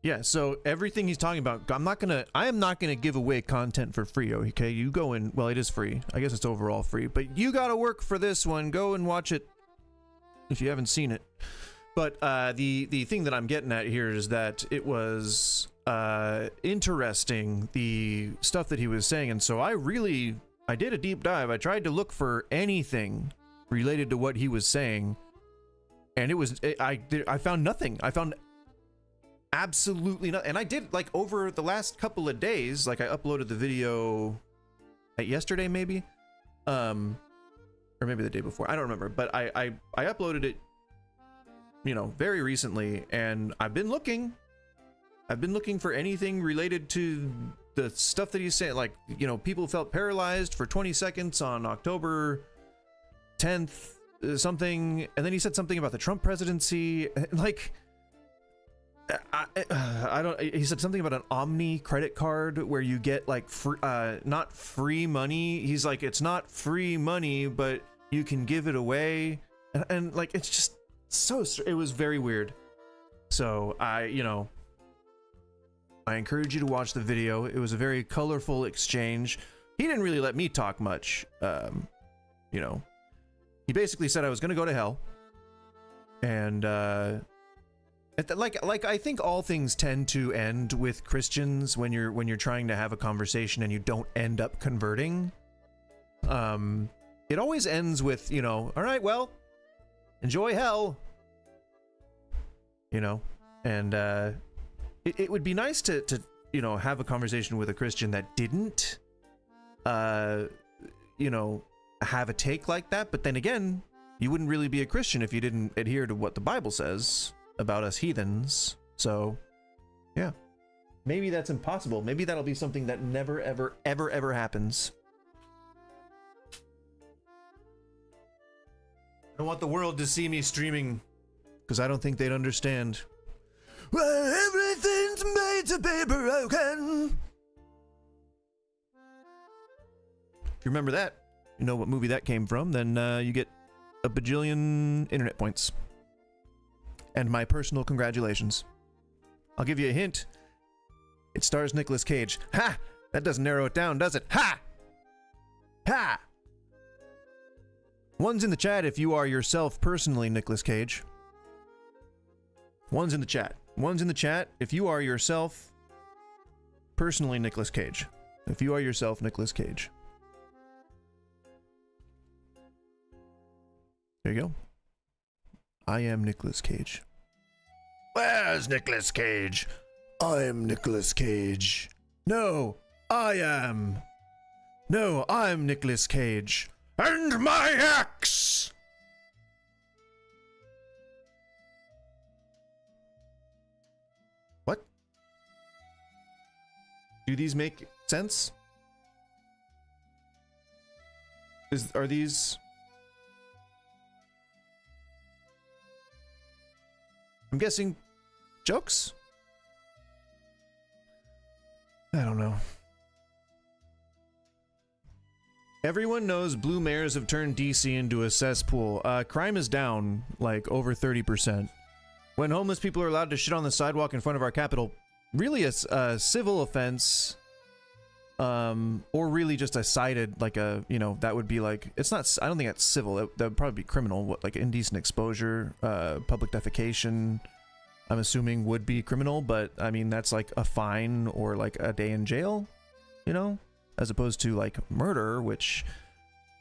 Yeah, so everything he's talking about, I am not gonna give away content for free, okay? You go in, well, it is free. I guess it's overall free, but you gotta work for this one. Go and watch it if you haven't seen it. But the thing that I'm getting at here is that it was interesting, the stuff that he was saying, and so I did a deep dive. I tried to look for anything related to what he was saying, and I found nothing. I found absolutely nothing. And I did, like, over the last couple of days, like, I uploaded the video yesterday maybe, or maybe the day before, I don't remember, but I uploaded it, you know, very recently, and I've been looking for anything related to the stuff that he's saying. Like, you know, people felt paralyzed for 20 seconds on October 10th something, and then he said something about the Trump presidency, like, I don't, he said something about an Omni credit card where you get like not free money. He's like, it's not free money, but you can give it away, and like, it's just so, it was very weird. So I encourage you to watch the video. It was a very colorful exchange. He didn't really let me talk much. You know, he basically said I was gonna go to hell, and like I think all things tend to end with Christians when you're trying to have a conversation and you don't end up converting. It always ends with, you know, all right, well, enjoy hell, you know. And it would be nice to you know, have a conversation with a Christian that didn't you know, have a take like that. But then again, you wouldn't really be a Christian if you didn't adhere to what the Bible says about us heathens. So yeah, maybe that's impossible. Maybe that'll be something that never ever happens. I don't want the world to see me streaming, because I don't think they'd understand. Well, everything's made to be broken. If you remember that, you know what movie that came from, then you get a bajillion internet points. And my personal congratulations. I'll give you a hint. It stars Nicolas Cage. Ha! That doesn't narrow it down, does it? Ha! Ha! One's in the chat if you are yourself personally Nicolas Cage. One's in the chat. One's in the chat if you are yourself personally Nicolas Cage. If you are yourself Nicolas Cage. There you go. I am Nicolas Cage. Where's Nicolas Cage? I'm Nicolas Cage. No, I am. No, I'm Nicolas Cage. And my axe! What? Do these make sense? Are these... I'm guessing jokes? I don't know. Everyone knows blue mayors have turned DC into a cesspool. Crime is down, like, over 30%. When homeless people are allowed to shit on the sidewalk in front of our Capitol, really a civil offense. or really just a cited, like a, you know, that would be like, it's not, I don't think that's civil. That would probably be criminal. What, like indecent exposure, public defecation, I'm assuming would be criminal, but I mean, that's like a fine or like a day in jail, you know, as opposed to like murder, which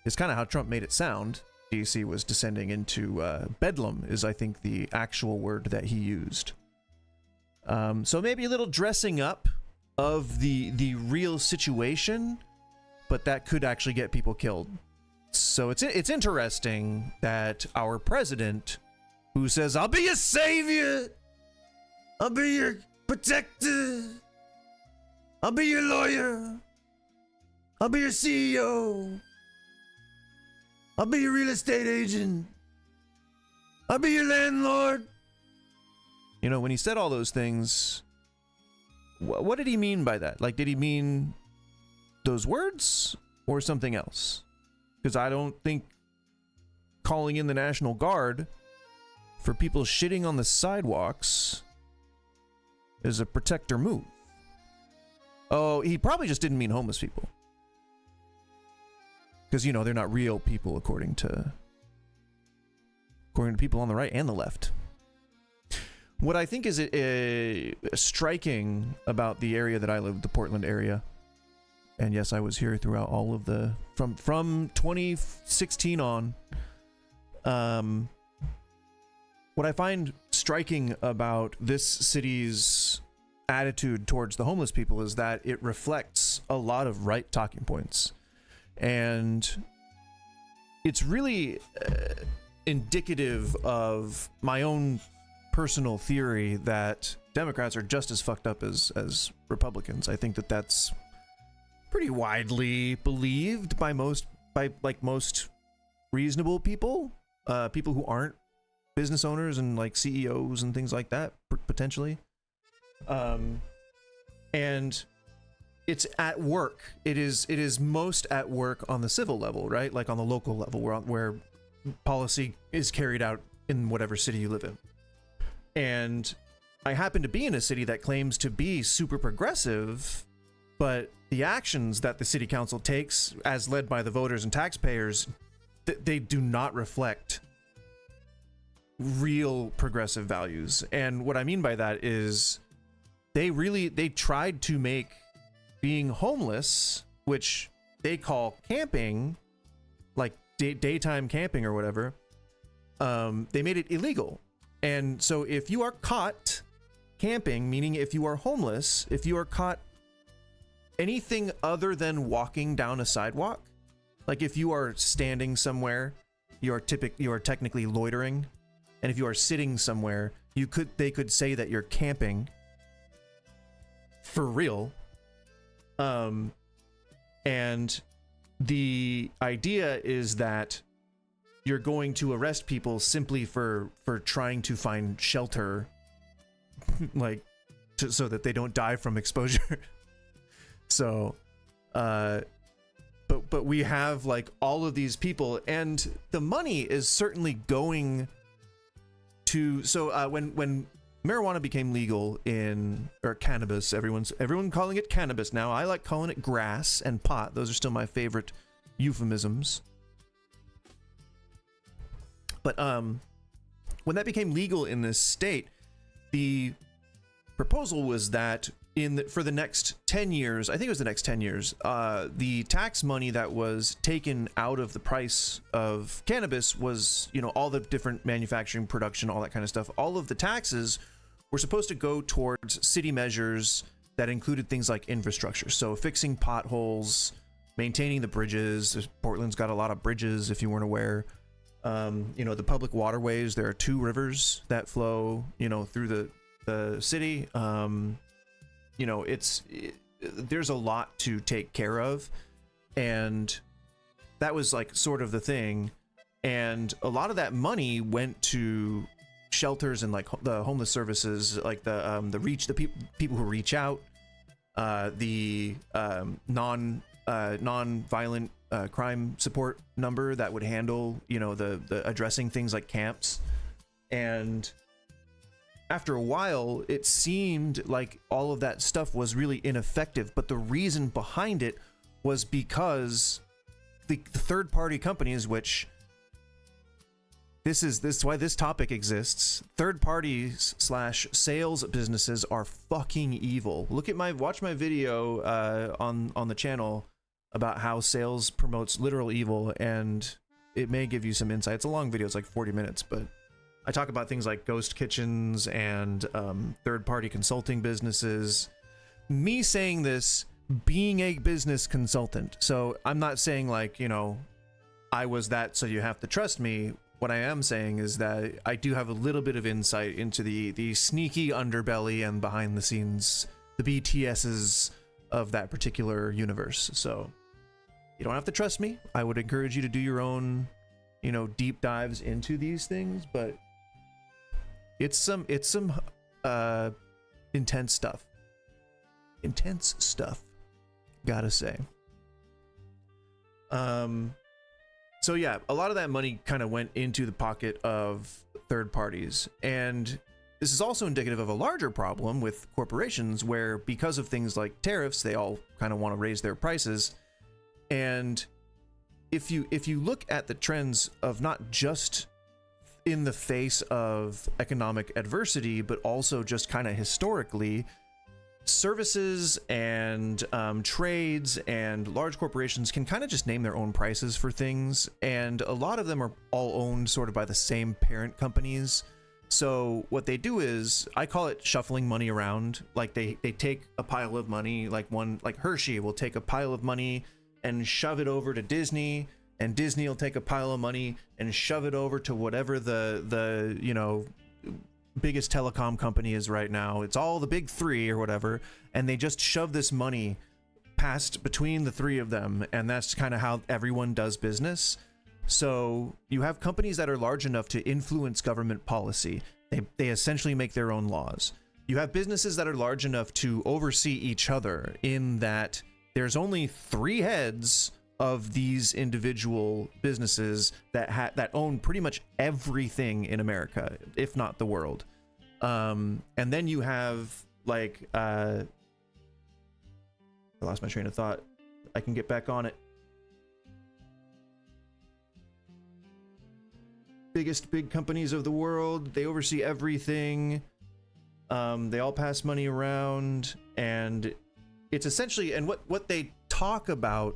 is kind of how Trump made it sound. DC was descending into bedlam is, I think, the actual word that he used. So maybe a little dressing up of the real situation, but that could actually get people killed. So it's interesting that our president, who says, "I'll be your savior, I'll be your protector, I'll be your lawyer, I'll be your CEO, I'll be your real estate agent, I'll be your landlord." You know, when he said all those things, what did he mean by that? Like, did he mean those words or something else? Because I don't think calling in the National Guard for people shitting on the sidewalks is a protector move. Oh, he probably just didn't mean homeless people. Because, you know, they're not real people according to people on the right and the left. What I think is striking about the area that I live, the Portland area, and yes, I was here throughout all of the, from 2016 on, what I find striking about this city's attitude towards the homeless people is that it reflects a lot of right talking points. And it's really indicative of my own personal theory that Democrats are just as fucked up as Republicans. I think that that's pretty widely believed by most reasonable people, people who aren't business owners and like CEOs and things like that, potentially. And it's at work. It is most at work on the civil level, right? Like on the local level, where policy is carried out in whatever city you live in. And I happen to be in a city that claims to be super progressive, but the actions that the city council takes, as led by the voters and taxpayers, they do not reflect real progressive values. And what I mean by that is they tried to make being homeless, which they call camping, like daytime camping or whatever, they made it illegal. And so if you are caught camping, meaning if you are homeless, if you are caught anything other than walking down a sidewalk, like if you are standing somewhere, you are technically loitering. And if you are sitting somewhere, they could say that you're camping for real. And the idea is that you're going to arrest people simply for trying to find shelter, like so that they don't die from exposure. So, but we have like all of these people, and the money is certainly going to. So when marijuana became legal or cannabis, everyone calling it cannabis now. I like calling it grass and pot. Those are still my favorite euphemisms. But when that became legal in this state, the proposal was that for the next 10 years, I think it was the next 10 years, the tax money that was taken out of the price of cannabis was, you know, all the different manufacturing, production, all that kind of stuff. All of the taxes were supposed to go towards city measures that included things like infrastructure. So fixing potholes, maintaining the bridges. Portland's got a lot of bridges, if you weren't aware. You know, the public waterways, there are 2 rivers that flow, you know, through the city. You know, there's a lot to take care of, and that was like sort of the thing. And a lot of that money went to shelters and like the homeless services, like the people who reach out, the non-violent crime support number that would handle, you know, the addressing things like camps. And after a while, it seemed like all of that stuff was really ineffective. But the reason behind it was because the third-party companies, which this is why this topic exists. Third parties / sales businesses are fucking evil. Watch my video on the channel about how sales promotes literal evil, and it may give you some insight. It's a long video, it's like 40 minutes, but I talk about things like ghost kitchens and third-party consulting businesses. Me saying this, being a business consultant. So I'm not saying like, you know, I was that, so you have to trust me. What I am saying is that I do have a little bit of insight into the sneaky underbelly and behind the scenes, the BTSs of that particular universe. So you don't have to trust me. I would encourage you to do your own, you know, deep dives into these things, but it's some intense stuff. Intense stuff, gotta say. So yeah, a lot of that money kind of went into the pocket of third parties, and this is also indicative of a larger problem with corporations, where because of things like tariffs, they all kind of want to raise their prices. And if you look at the trends of not just in the face of economic adversity, but also just kind of historically, services and trades and large corporations can kind of just name their own prices for things, and a lot of them are all owned sort of by the same parent companies. So what they do is, I call it shuffling money around. Like they take a pile of money, like Hershey will take a pile of money and shove it over to Disney, and Disney will take a pile of money and shove it over to whatever the you know, biggest telecom company is right now. It's all the big three or whatever, and they just shove this money past between the three of them, and that's kind of how everyone does business. So you have companies that are large enough to influence government policy. They essentially make their own laws. You have businesses that are large enough to oversee each other, in that there's only three heads of these individual businesses that own pretty much everything in America, if not the world. And then you have like I lost my train of thought. I can get back on it. Big companies of the world, they oversee everything. They all pass money around, and it's essentially, and what they talk about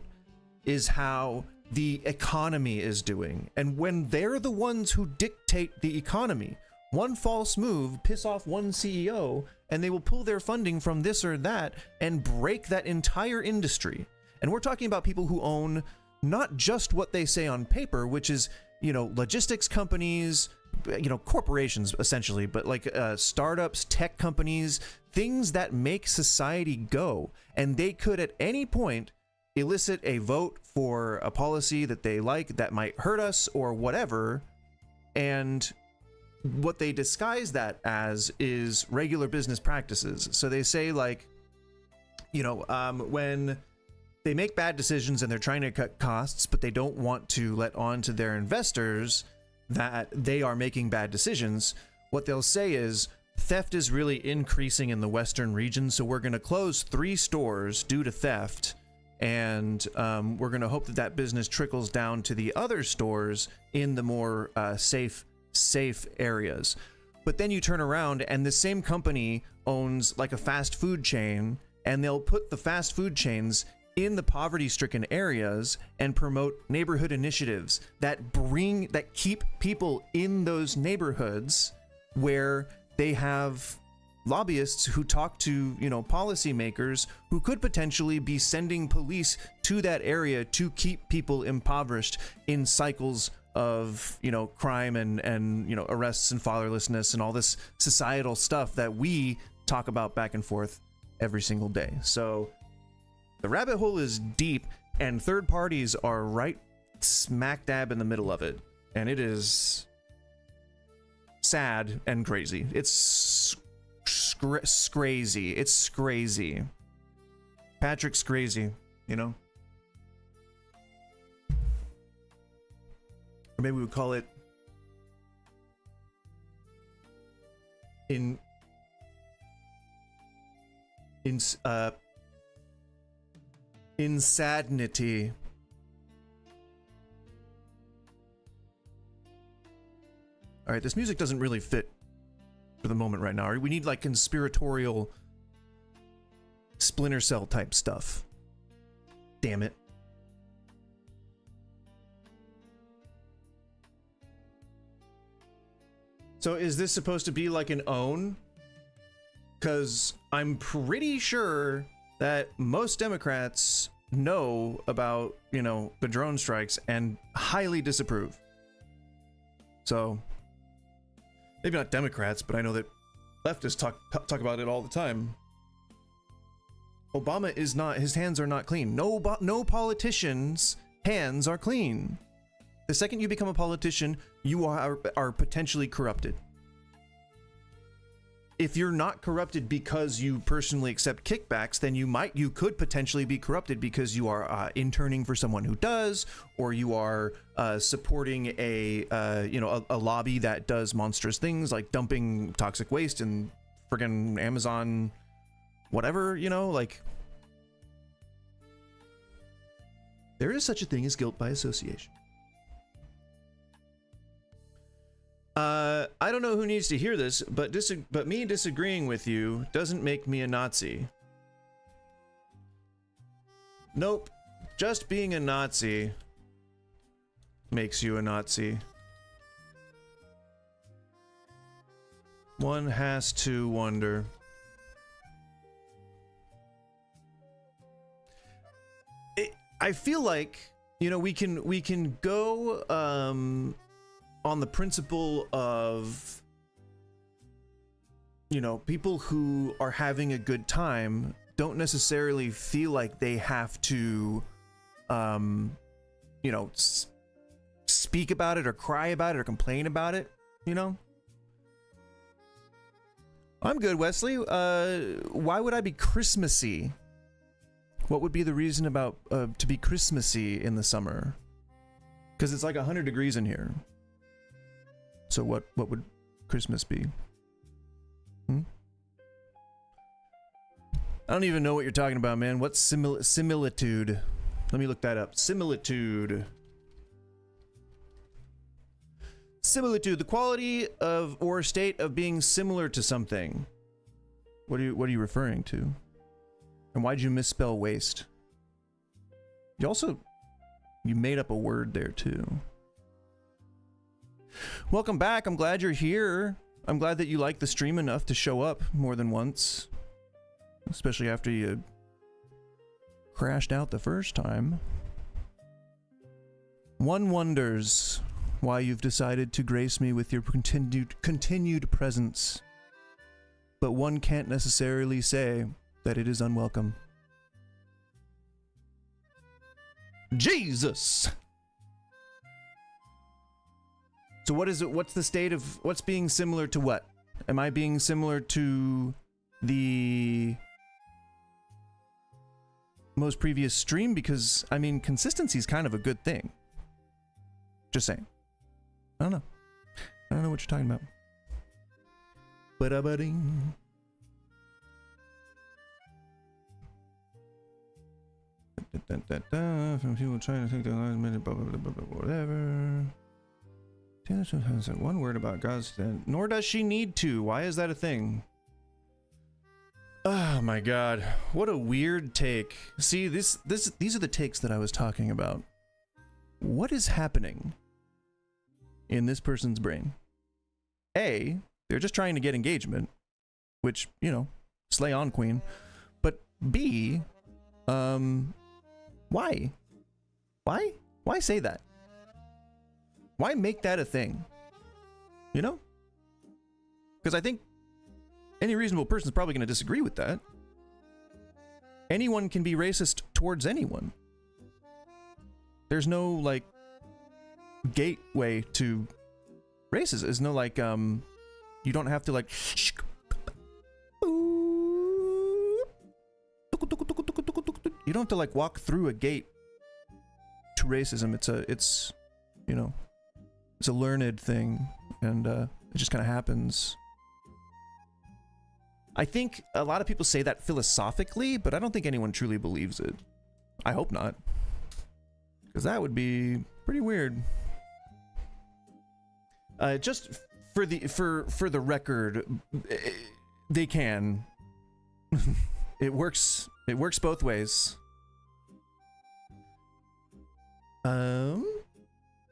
is how the economy is doing. And when they're the ones who dictate the economy, one false move, piss off one CEO, and they will pull their funding from this or that and break that entire industry. And we're talking about people who own not just what they say on paper, which is, you know, logistics companies, you know, corporations essentially, but like startups, tech companies, things that make society go. And they could at any point elicit a vote for a policy that they like that might hurt us or whatever, and what they disguise that as is regular business practices. So they say, like, you know, when they make bad decisions and they're trying to cut costs, but they don't want to let on to their investors that they are making bad decisions, what they'll say is, theft is really increasing in the western region, so we're going to close 3 stores due to theft, and we're going to hope that that business trickles down to the other stores in the more safe areas. But then you turn around and the same company owns like a fast food chain, and they'll put the fast food chains in the poverty-stricken areas and promote neighborhood initiatives that keep people in those neighborhoods, where they have lobbyists who talk to, you know, policymakers who could potentially be sending police to that area to keep people impoverished in cycles of, you know, crime and you know, arrests and fatherlessness and all this societal stuff that we talk about back and forth every single day. So the rabbit hole is deep, and third parties are right smack dab in the middle of it, and it is sad and crazy. It's crazy. It's crazy. Patrick's crazy, you know? Or maybe we would call it insanity. All right, this music doesn't really fit for the moment right now. We need like conspiratorial Splinter Cell type stuff. Damn it. So is this supposed to be like an own? Because I'm pretty sure that most Democrats know about, you know, the drone strikes and highly disapprove. So maybe not Democrats, but I know that leftists talk about it all the time. Obama is not, his hands are not clean. No politician's hands are clean. The second you become a politician, you are potentially corrupted. If you're not corrupted because you personally accept kickbacks, then you could potentially be corrupted because you are interning for someone who does, or you are supporting a lobby that does monstrous things like dumping toxic waste in friggin' Amazon, whatever, you know, like. There is such a thing as guilt by association. I don't know who needs to hear this, but me disagreeing with you doesn't make me a Nazi. Nope. Just being a Nazi makes you a Nazi. One has to wonder. I feel like, you know, we can go on the principle of, you know, people who are having a good time don't necessarily feel like they have to, you know, speak about it or cry about it or complain about it, you know? I'm good, Wesley. Why would I be Christmassy? What would be the reason about to be Christmassy in the summer? Because it's like 100 degrees in here. So what would Christmas be? I don't even know what you're talking about, man. What's similitude? Let me look that up. Similitude. Similitude, the quality of or state of being similar to something. What are you referring to? And why'd you misspell waste? You made up a word there too. Welcome back. I'm glad you're here. I'm glad that you liked the stream enough to show up more than once. Especially after you crashed out the first time. One wonders why you've decided to grace me with your continued presence. But one can't necessarily say that it is unwelcome. Jesus! So what is it? What's the state of what's being similar to what? Am I being similar to the most previous stream? Because I mean, consistency is kind of a good thing. Just saying. I don't know what you're talking about. Ba-da-ba-ding. From people trying to think the last minute, blah, blah, blah, blah, blah, whatever. Taylor Swift hasn't said one word about God's stand, nor does she need to. Why is that a thing? Oh my God, what a weird take. See, these are the takes that I was talking about. What is happening in this person's brain? A, they're just trying to get engagement, which, you know, slay on, queen. But B, why? Why say that? Why make that a thing? You know? Because I think any reasonable person is probably going to disagree with that. Anyone can be racist towards anyone. There's no, like, gateway to racism. There's no, like, you don't have to, like, you don't have to, like, walk through a gate to racism. It's you know, it's a learned thing, and it just kind of happens. I think a lot of people say that philosophically, but I don't think anyone truly believes it. I hope not, because that would be pretty weird. Just for the record, they can. It works both ways.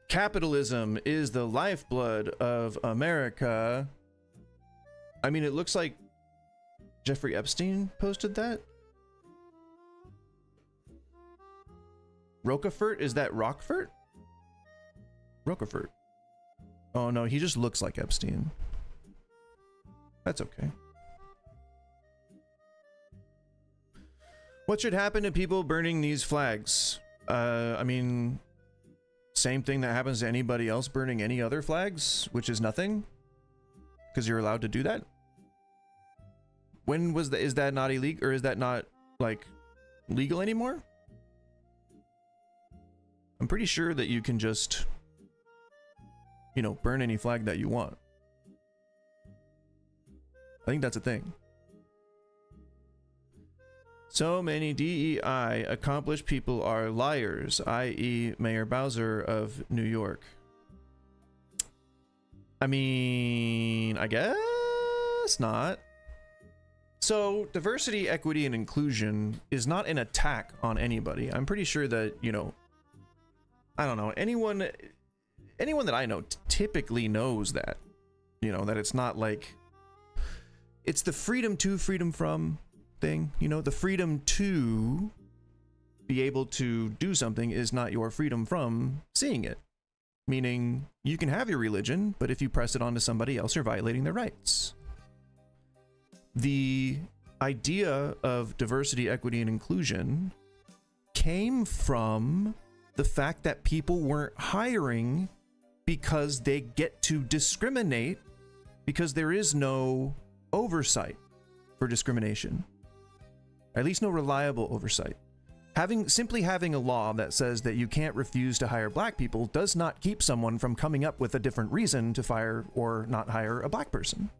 Capitalism is the lifeblood of America. I mean, it looks like Jeffrey Epstein posted that. Roquefort, is that Rockfort? Roquefort. Oh no, he just looks like Epstein. That's okay. What should happen to people burning these flags? I mean, same thing that happens to anybody else burning any other flags, which is nothing, because you're allowed to do that. When was that? Is that not illegal, or is that not like legal anymore? I'm pretty sure that you can just, you know, burn any flag that you want. I think that's a thing. So many DEI accomplished people are liars, i.e. Mayor Bowser of New York. I mean, I guess not. So diversity, equity, and inclusion is not an attack on anybody. I'm pretty sure that, you know, I don't know, anyone that I know typically knows that, you know, that it's not like, it's the freedom to, freedom from thing, you know, the freedom to be able to do something is not your freedom from seeing it. Meaning, you can have your religion, but if you press it onto somebody else, you're violating their rights. The idea of diversity, equity, and inclusion came from the fact that people weren't hiring because they get to discriminate because there is no oversight for discrimination. At least no reliable oversight. Simply having a law that says that you can't refuse to hire black people does not keep someone from coming up with a different reason to fire or not hire a black person.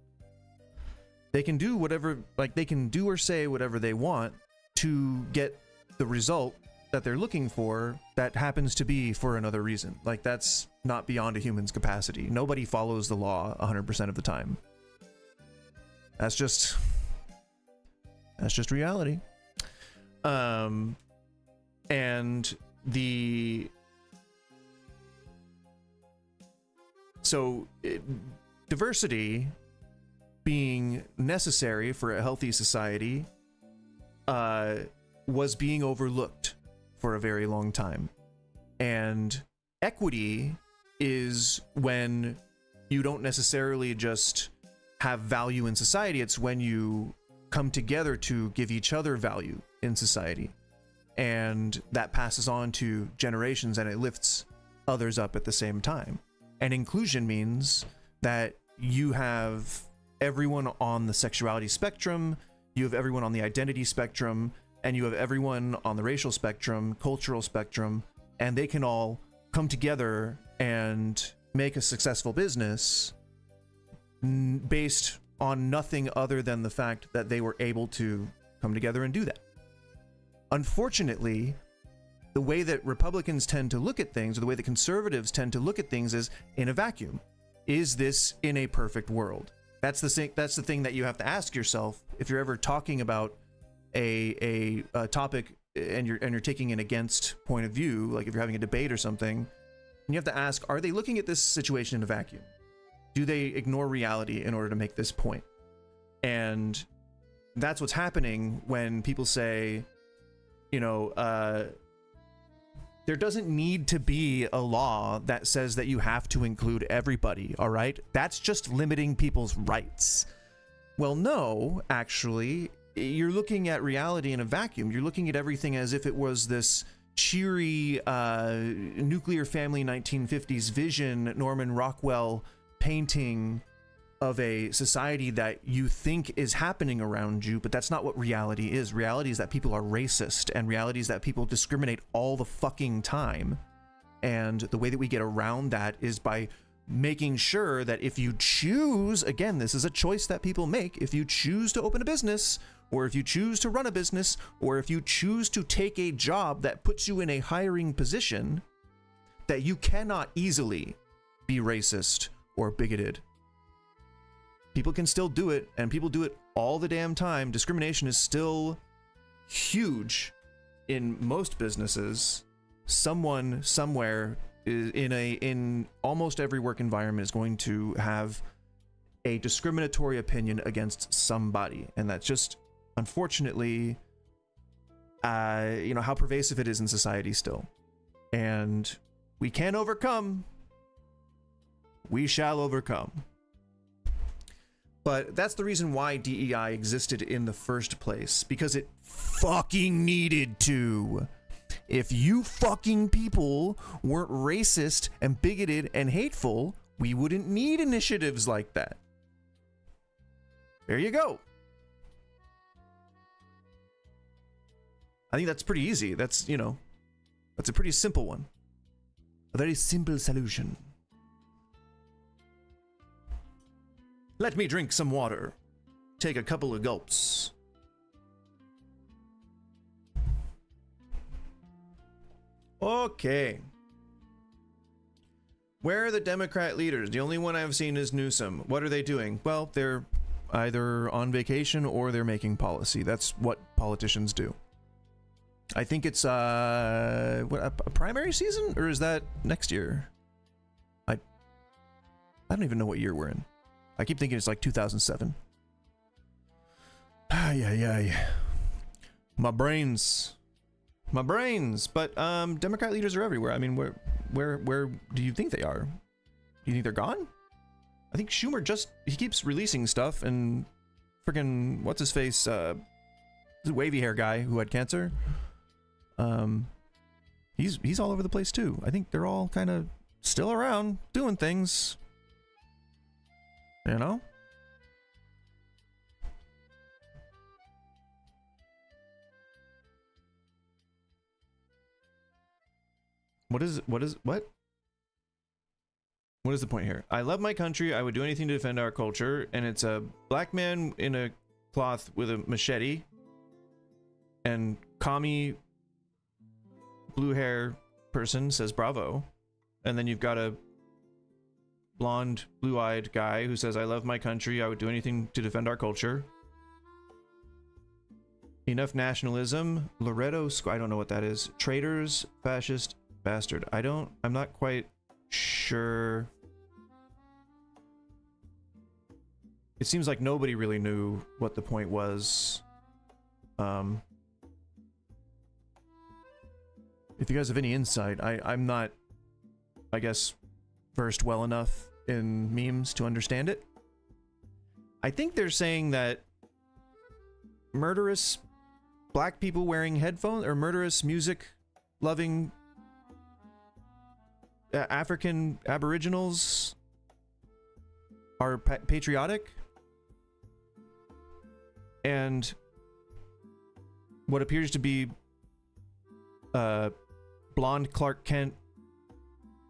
They can do whatever, like they can do or say whatever they want to get the result that they're looking for that happens to be for another reason. Like, that's not beyond a human's capacity. Nobody follows the law 100% of the time. That's just reality. And diversity being necessary for a healthy society was being overlooked for a very long time. And equity is when you don't necessarily just have value in society, it's when you come together to give each other value in society. And that passes on to generations and it lifts others up at the same time. And inclusion means that you have everyone on the sexuality spectrum, you have everyone on the identity spectrum, and you have everyone on the racial spectrum, cultural spectrum, and they can all come together and make a successful business based on nothing other than the fact that they were able to come together and do that. Unfortunately, the way that Republicans tend to look at things, or the way that conservatives tend to look at things, is in a vacuum. Is this in a perfect world? That's the thing that you have to ask yourself if you're ever talking about a topic and you're taking an against point of view, like if you're having a debate or something, and you have to ask, are they looking at this situation in a vacuum? Do they ignore reality in order to make this point? And that's what's happening when people say, you know, there doesn't need to be a law that says that you have to include everybody, all right? That's just limiting people's rights. Well, no, actually, you're looking at reality in a vacuum. You're looking at everything as if it was this cheery nuclear family 1950s vision, Norman Rockwell painting of a society that you think is happening around you, but that's not what reality is. Reality is that people are racist, and reality is that people discriminate all the fucking time. And the way that we get around that is by making sure that if you choose, again, this is a choice that people make, if you choose to open a business, or if you choose to run a business, or if you choose to take a job that puts you in a hiring position, that you cannot easily be racist or bigoted. People can still do it, and people do it all the damn time. Discrimination is still huge in most businesses. Someone somewhere in almost every work environment is going to have a discriminatory opinion against somebody, and that's just unfortunately how pervasive it is in society still. And we can overcome, we shall overcome. But that's the reason why DEI existed in the first place, because it fucking needed to. If you fucking people weren't racist and bigoted and hateful, we wouldn't need initiatives like that. There you go. I think that's pretty easy. That's a pretty simple one. A very simple solution. Let me drink some water. Take a couple of gulps. Okay. Where are the Democrat leaders? The only one I've seen is Newsom. What are they doing? Well, they're either on vacation or they're making policy. That's what politicians do. I think it's a primary season, or is that next year? I don't even know what year we're in. I keep thinking it's like 2007. Yeah. My brains. But Democrat leaders are everywhere. I mean, where do you think they are? Do you think they're gone? I think Schumer he keeps releasing stuff, and freaking what's his face, the wavy hair guy who had cancer. He's all over the place too. I think they're all kind of still around doing things. You know? What is the point here? I love my country. I would do anything to defend our culture. And it's a black man in a cloth with a machete and commie blue hair person says bravo. And then you've got a blonde, blue-eyed guy who says, I love my country. I would do anything to defend our culture. Enough nationalism. Loretto, I don't know what that is. Traitors, fascist, bastard. I'm not quite sure. It seems like nobody really knew what the point was. If you guys have any insight, I'm not, I guess, versed well enough in memes to understand it. I think they're saying that murderous black people wearing headphones, or murderous music loving African aboriginals are patriotic, and what appears to be blonde Clark Kent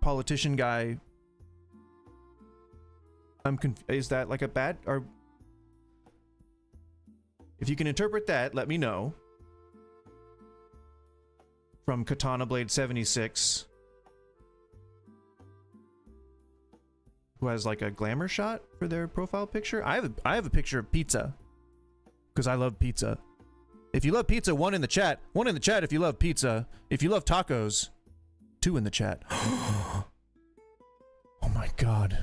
politician guy, is that like a bad, or if you can interpret that, let me know. From Katana Blade 76, who has like a glamour shot for their profile picture. I have a picture of pizza because I love pizza. If you love pizza, 1 in the chat. 1 in the chat if you love pizza. If you love tacos, 2 in the chat. Oh my god.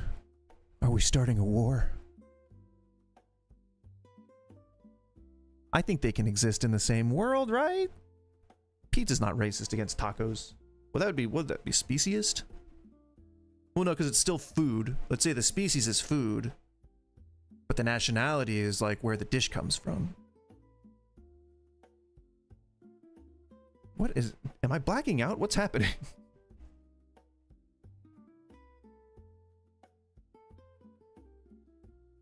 Are we starting a war? I think they can exist in the same world, right? Pizza's not racist against tacos. Well, would that be speciesist? Well, no, because it's still food. Let's say the species is food, but the nationality is like where the dish comes from. Am I blacking out? What's happening?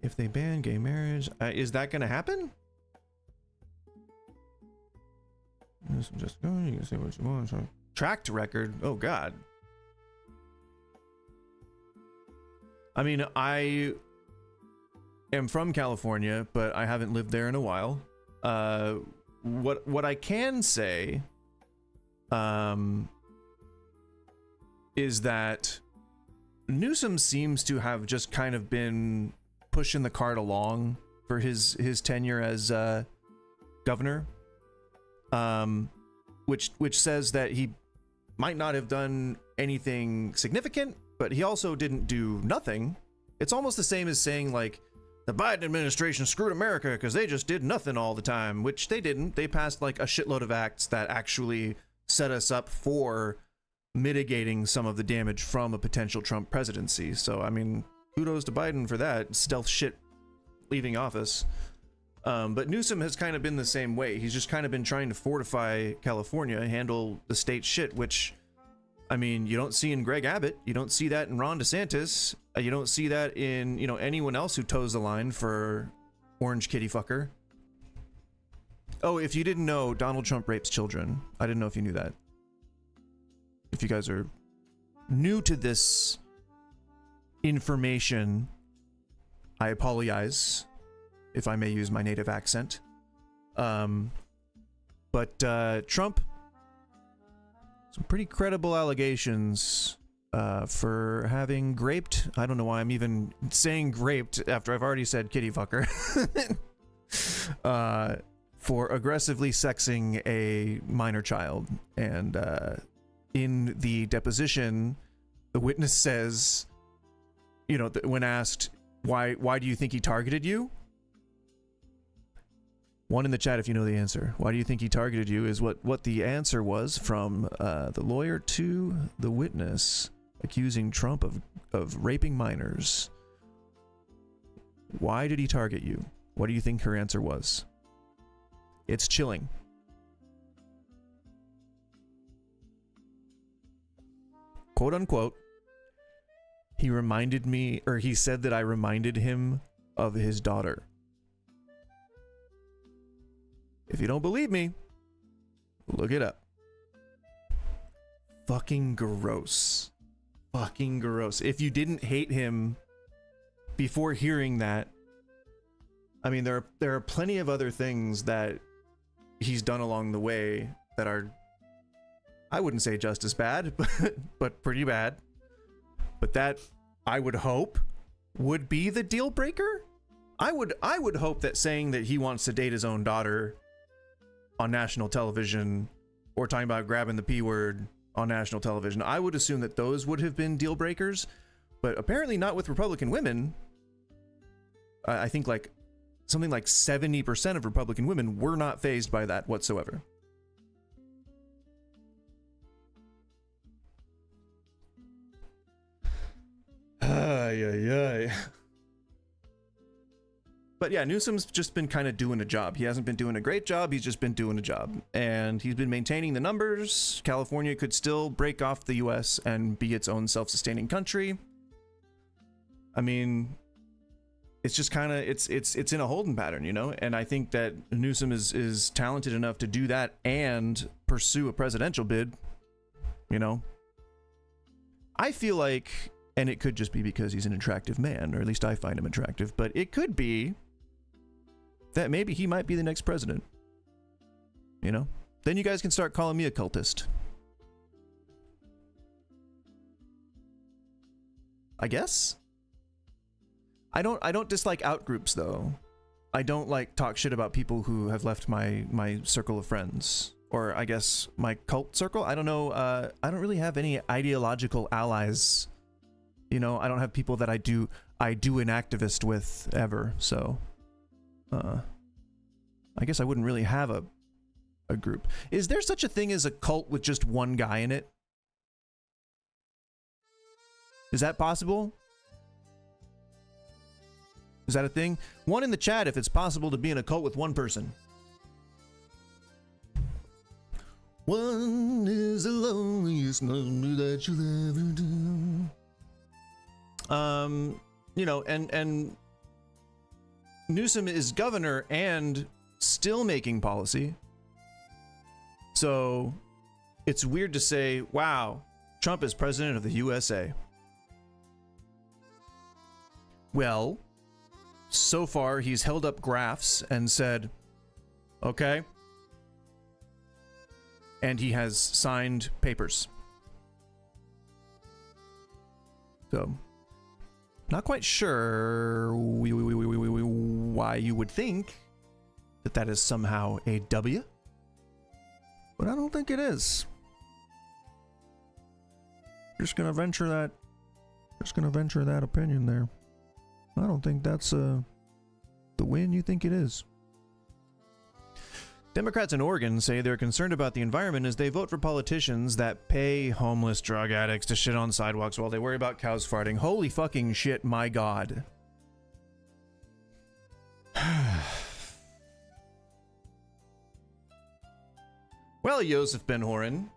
If they ban gay marriage, is that going to happen? Just go, you can say what you want. Tracked record? Oh god. I mean, I am from California, but I haven't lived there in a while. What I can say is that Newsom seems to have just kind of been pushing the cart along for his tenure as governor, which says that he might not have done anything significant, but he also didn't do nothing. It's almost the same as saying, like, the Biden administration screwed America because they just did nothing all the time, which they didn't. They passed like a shitload of acts that actually set us up for mitigating some of the damage from a potential Trump presidency. So, I mean, kudos to Biden for that stealth shit leaving office. But Newsom has kind of been the same way. He's just kind of been trying to fortify California, handle the state shit, which, I mean, you don't see in Greg Abbott. You don't see that in Ron DeSantis. You don't see that in, you know, anyone else who toes the line for orange kitty fucker. Oh, if you didn't know, Donald Trump rapes children. I didn't know if you knew that. If you guys are new to this information, I apologize if I may use my native accent. But Trump, some pretty credible allegations for having graped. I don't know why I'm even saying graped after I've already said kitty fucker. For aggressively sexing a minor child. And in the deposition, the witness says, you know, when asked, why do you think he targeted you? One in the chat if you know the answer. Why do you think he targeted you is what the answer was from the lawyer to the witness accusing Trump of raping minors. Why did he target you? What do you think her answer was? It's chilling. Quote unquote, he reminded me, or he said that I reminded him of his daughter. If you don't believe me, look it up. Fucking gross. Fucking gross. If you didn't hate him before hearing that, I mean, there are plenty of other things that he's done along the way that are, I wouldn't say just as bad, but pretty bad. But that, I would hope, would be the deal breaker. I would hope that saying that he wants to date his own daughter on national television, or talking about grabbing the P word on national television, I would assume that those would have been deal breakers, but apparently not with Republican women. I think like something like 70% of Republican women were not fazed by that whatsoever. Ay, ay, ay. But yeah, Newsom's just been kind of doing a job. He hasn't been doing a great job. He's just been doing a job. And he's been maintaining the numbers. California could still break off the US and be its own self-sustaining country. I mean, it's just kind of, it's in a holding pattern, you know? And I think that Newsom is talented enough to do that and pursue a presidential bid, you know? I feel like, and it could just be because he's an attractive man, or at least I find him attractive, but it could be that maybe he might be the next president. You know? Then you guys can start calling me a cultist. I guess? I don't dislike out groups though. I don't like talk shit about people who have left my circle of friends. Or I guess my cult circle? I don't know. I don't really have any ideological allies. You know, I don't have people that I do an activist with ever, so I guess I wouldn't really have a group. Is there such a thing as a cult with just one guy in it? Is that possible? Is that a thing? One in the chat if it's possible to be in a cult with one person. One is the loneliest number that you'll ever do. You know, and Newsom is governor and still making policy. So it's weird to say, wow, Trump is president of the USA. Well, so far he's held up graphs and said, okay. And he has signed papers. So, not quite sure why you would think that that is somehow a W, but I don't think it is. Just gonna venture that opinion there. I don't think that's the win you think it is. Democrats in Oregon say they're concerned about the environment as they vote for politicians that pay homeless drug addicts to shit on sidewalks while they worry about cows farting. Holy fucking shit, my God. Well, Joseph Ben Horen.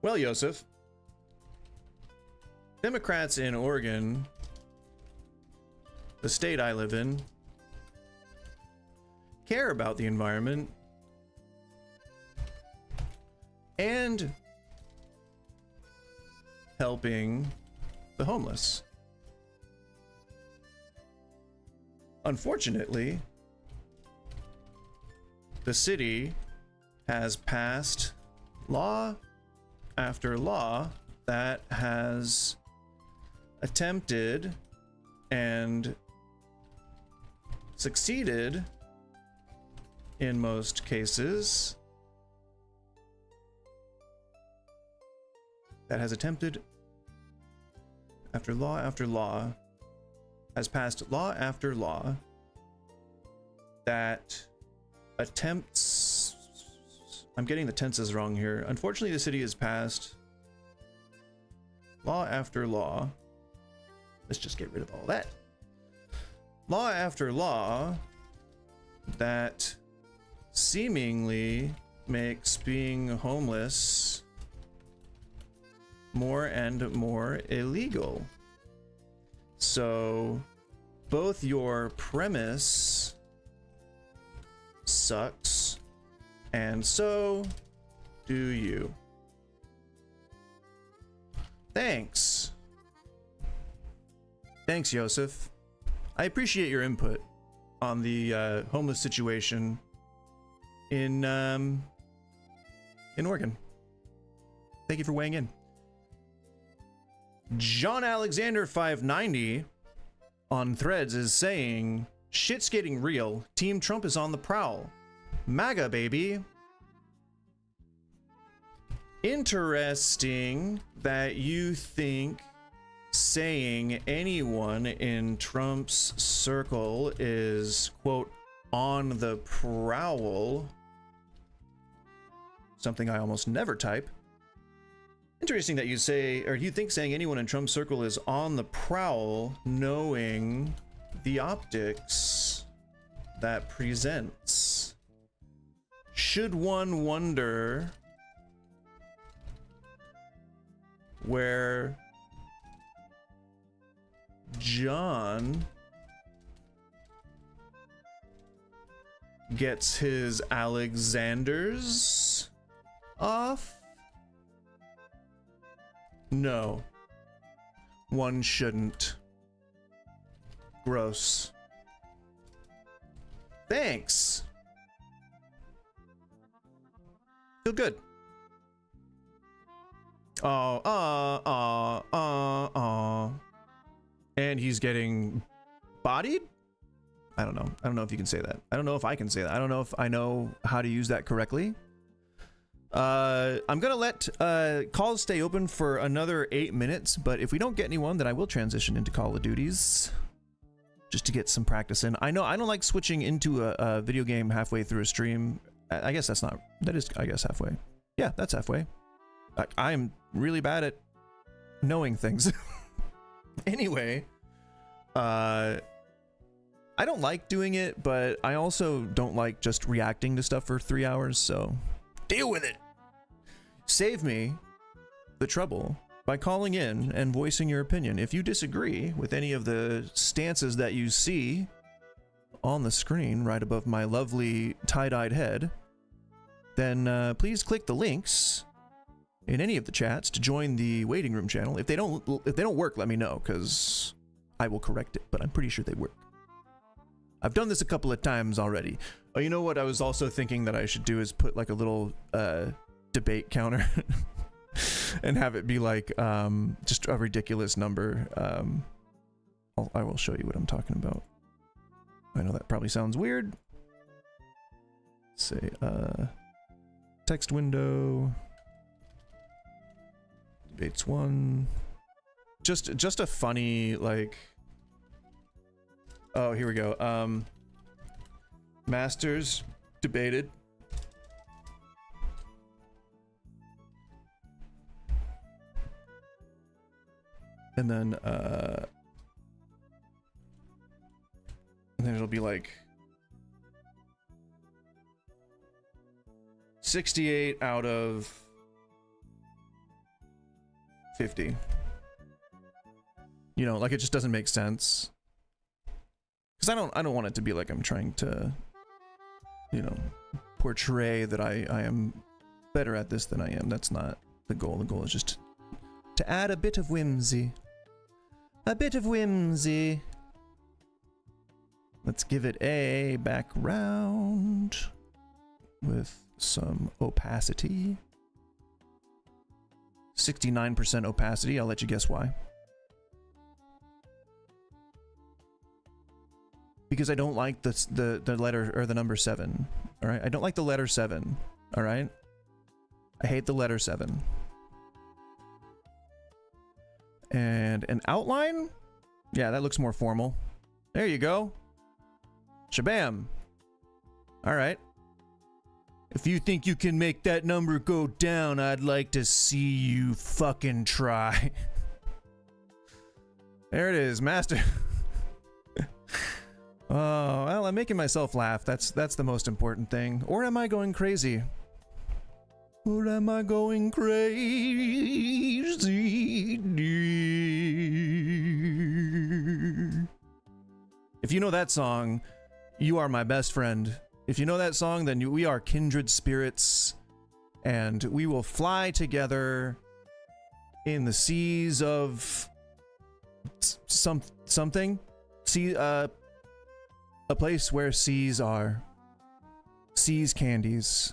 Well, Joseph. Democrats in Oregon, the state I live in, care about the environment and helping the homeless. Unfortunately, the city has passed law after law that has attempted and succeeded in most cases, that has attempted after law has passed law after law that attempts, I'm getting the tenses wrong here. Unfortunately, the city has passed law after law. Let's just get rid of all that. Law after law that seemingly makes being homeless more and more illegal. So both your premise sucks, and so do you. Thanks. Thanks, Joseph. I appreciate your input on the homeless situation in Oregon. Thank you for weighing in. John Alexander 590 on Threads is saying, shit's getting real. Team Trump is on the prowl. MAGA, baby. Interesting that you think saying anyone in Trump's circle is, quote, on the prowl. Something I almost never type. Interesting that you say, or you think saying anyone in Trump's circle is on the prowl, knowing the optics that presents. Should one wonder where John gets his Alexanders off? No, one shouldn't. Gross. Thanks. Feel good. And he's getting bodied? I don't know. I don't know if you can say that. I don't know if I can say that. I don't know if I know how to use that correctly. I'm gonna let calls stay open for another 8 minutes, but if we don't get anyone, then I will transition into Call of Duties just to get some practice in. I know I don't like switching into a video game halfway through a stream. I guess that's not, that is, I guess, halfway. Yeah, that's halfway. I'm really bad at knowing things. Anyway, I don't like doing it, but I also don't like just reacting to stuff for 3 hours, so deal with it. Save me the trouble by calling in and voicing your opinion. If you disagree with any of the stances that you see on the screen right above my lovely tie-dyed head, then please click the links in any of the chats to join the waiting room channel. If they don't work, let me know, because I will correct it, but I'm pretty sure they work. I've done this a couple of times already. Oh, you know what I was also thinking that I should do is put like a little debate counter and have it be like just a ridiculous number. I will show you what I'm talking about. I know that probably sounds weird. Say text window, debates 1. Just a funny, like, oh, here we go. Masters debated. And then it'll be like 68 out of 50. You know, like, it just doesn't make sense. Because I don't want it to be like I'm trying to, you know, portray that I am better at this than I am. That's not the goal. The goal is just to add a bit of whimsy. A bit of whimsy. Let's give it a background with some opacity. 69% opacity. I'll let you guess why. Because I don't like the letter or the number 7. All right, I don't like the letter 7. All right, I hate the letter 7. And an outline? Yeah, that looks more formal. There you go. Shabam. All right. If you think you can make that number go down, I'd like to see you fucking try. There it is, master. Oh, well, I'm making myself laugh. That's the most important thing. Or am I going crazy? Or am I going crazy? If you know that song, you are my best friend. If you know that song, then we are kindred spirits, and we will fly together in the seas of something. See, a place where seas are. Seas candies.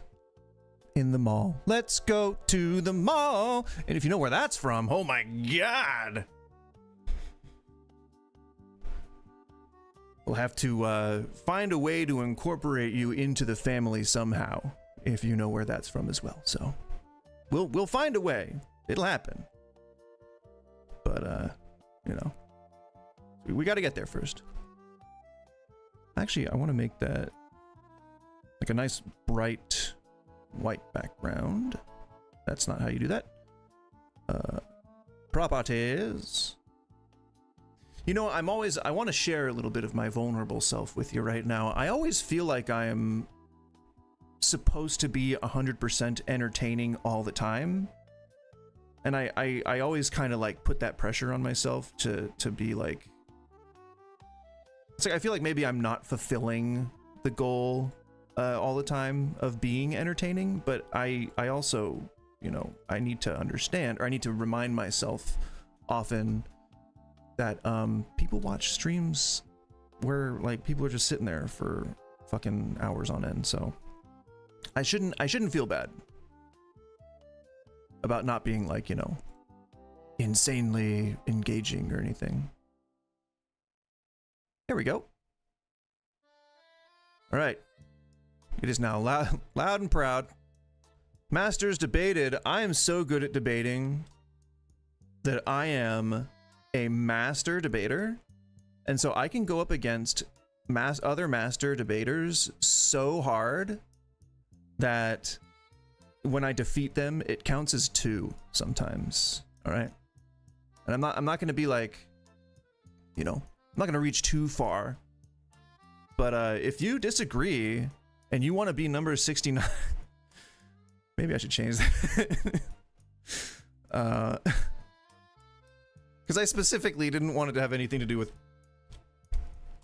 In the mall. Let's go to the mall. And if you know where that's from, oh my god. We'll have to find a way to incorporate you into the family somehow, if you know where that's from as well. So we'll find a way. It'll happen. But you know, we got to get there first. Actually, I want to make that like a nice bright white background. That's not how you do that. Properties. You know, I want to share a little bit of my vulnerable self with you right now. I always feel like I am supposed to be 100% entertaining all the time. And I always kind of like put that pressure on myself to be like, it's like I feel like maybe I'm not fulfilling the goal all the time of being entertaining, but I also, you know, I need to understand, or I need to remind myself often that people watch streams where like people are just sitting there for fucking hours on end. So I shouldn't feel bad about not being like, you know, insanely engaging or anything. There we go. All right. It is now loud and proud. Masters debated. I am so good at debating that I am a master debater. And so I can go up against other master debaters so hard that when I defeat them, it counts as 2 sometimes. All right. And I'm not going to be like, you know, I'm not going to reach too far. But if you disagree and you want to be number 69, maybe I should change that. Because I specifically didn't want it to have anything to do with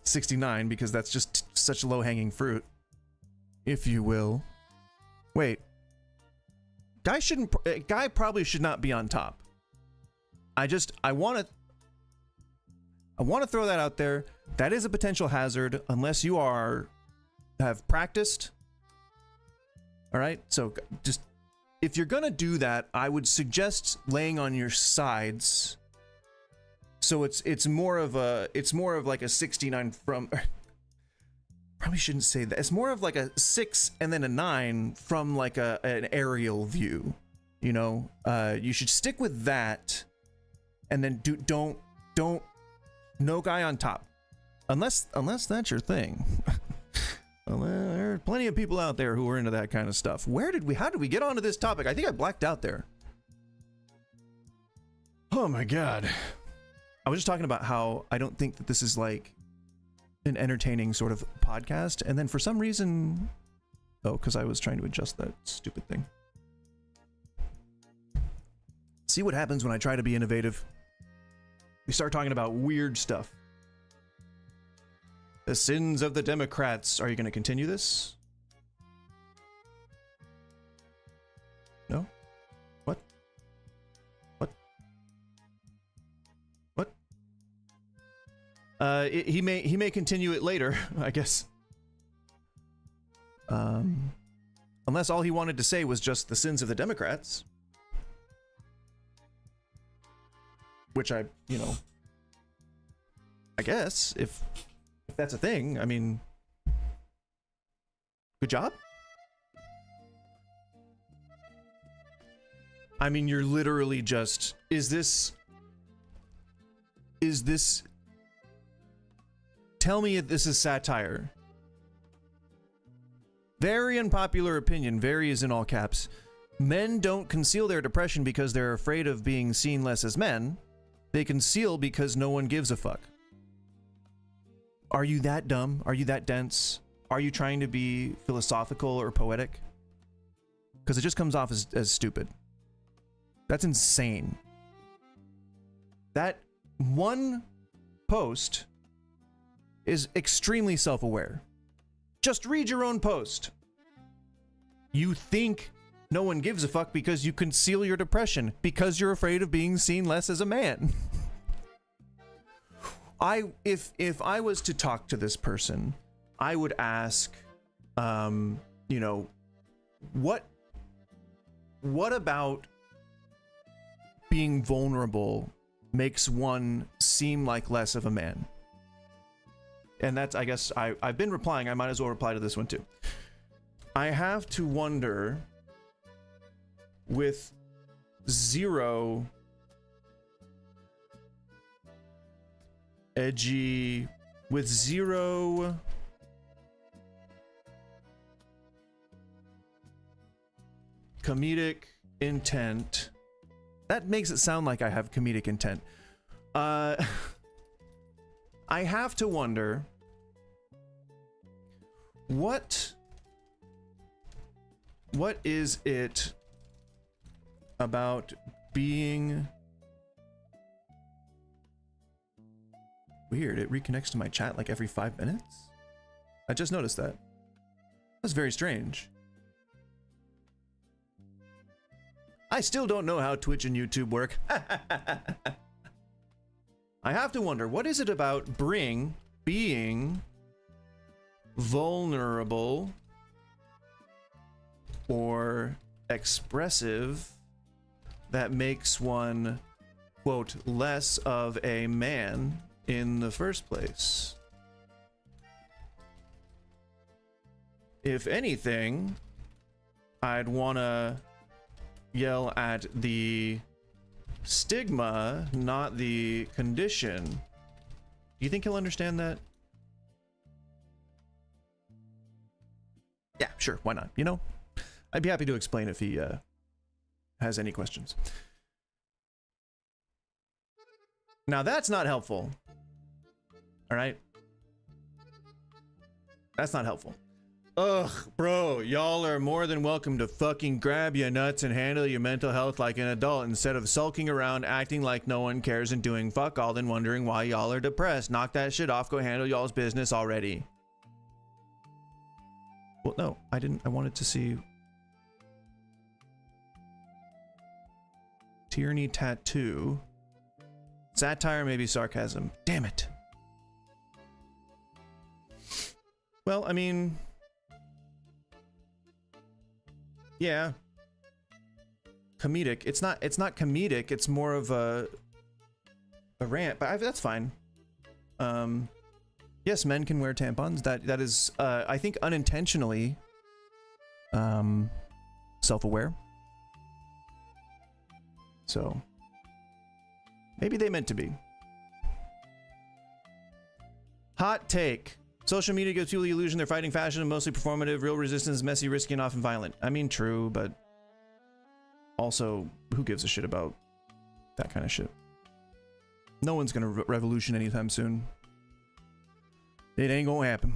69, because that's just such low-hanging fruit, if you will. Wait. guy probably should not be on top. I want to throw that out there. That is a potential hazard unless you have practiced. All right? So just if you're going to do that, I would suggest laying on your sides. So it's more of like a 69 from probably shouldn't say that. It's more of like a 6 and then a 9 from like an aerial view. You know, you should stick with that, and then don't no guy on top, unless that's your thing. Well, there are plenty of people out there who are into that kind of stuff. How did we get onto this topic? I think I blacked out there. Oh my god. I was just talking about how I don't think that this is like an entertaining sort of podcast, and then for some reason, because I was trying to adjust that stupid thing. See what happens when I try to be innovative. We start talking about weird stuff. The sins of the Democrats. Are you going to continue this? No? What? He may continue it later, I guess. Unless all he wanted to say was just the sins of the Democrats. Which I guess if that's a thing, I mean, good job. I mean, you're literally just, is this, tell me if this is satire. Very unpopular opinion, very is in all caps. Men don't conceal their depression because they're afraid of being seen less as men. They conceal because no one gives a fuck. Are you that dumb? Are you that dense? Are you trying to be philosophical or poetic? Because it just comes off as stupid. That's insane. That one post is extremely self-aware. Just read your own post. You think no one gives a fuck because you conceal your depression, because you're afraid of being seen less as a man. If I was to talk to this person, I would ask, what about being vulnerable makes one seem like less of a man? And that's, I guess, I've been replying. I might as well reply to this one too. I have to wonder, with zero edgy, with zero comedic intent. That makes it sound like I have comedic intent. I have to wonder, what is it about being weird? It reconnects to my chat like every 5 minutes. I just noticed that. That's very strange. I still don't know how Twitch and YouTube work. I have to wonder, what is it about being vulnerable or expressive that makes one, quote, less of a man in the first place? If anything, I'd want to yell at the stigma, not the condition. Do you think he'll understand that? Yeah, sure, why not? You know, I'd be happy to explain if he has any questions. Now that's not helpful. All right? That's not helpful. Ugh, bro, y'all are more than welcome to fucking grab your nuts and handle your mental health like an adult instead of sulking around, acting like no one cares and doing fuck all, then wondering why y'all are depressed. Knock that shit off. Go handle y'all's business already. Well, no, I didn't. I wanted to see. Tyranny tattoo. Satire, maybe sarcasm. Damn it. Well, I mean, yeah. Comedic. It's not comedic. It's more of a rant, but that's fine. Yes, men can wear tampons. That is, I think, unintentionally self-aware. So maybe they meant to be. Hot take. Social media gives people the illusion they're fighting fashion and mostly performative. Real resistance is messy, risky, and often violent. I mean, true, but also, who gives a shit about that kind of shit? No one's gonna revolution anytime soon. It ain't gonna happen.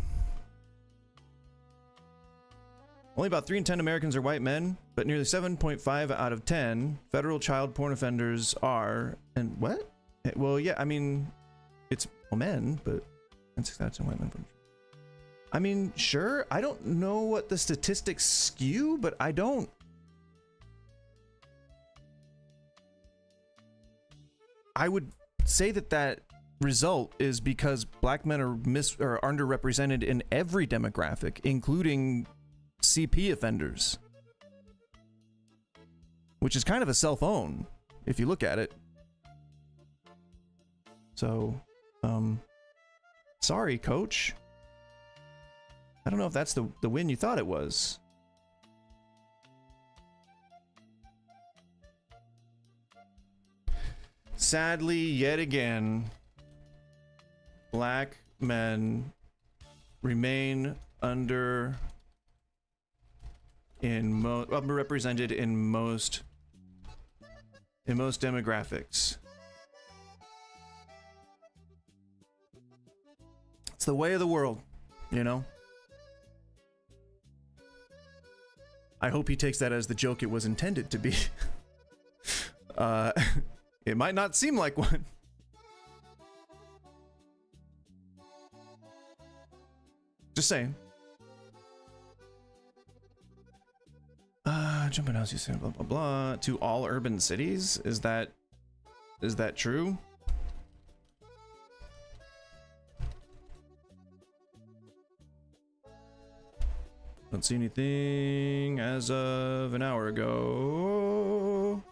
Only about 3 in 10 Americans are white men, but nearly 7.5 out of 10 federal child porn offenders are. And what? Well, yeah, I mean, it's men, but that's white men. I mean, sure. I don't know what the statistics skew, but I don't. I would say that result is because black men are underrepresented in every demographic, including CP offenders, which is kind of a self-own if you look at it. So, sorry, coach. I don't know if that's the win you thought it was. Sadly, yet again, black men remain underrepresented in most demographics. It's the way of the world, you know? I hope he takes that as the joke it was intended to be. It might not seem like one. Just saying. Jumping out, you say blah blah blah. To all urban cities? Is that true? Don't see anything as of an hour ago.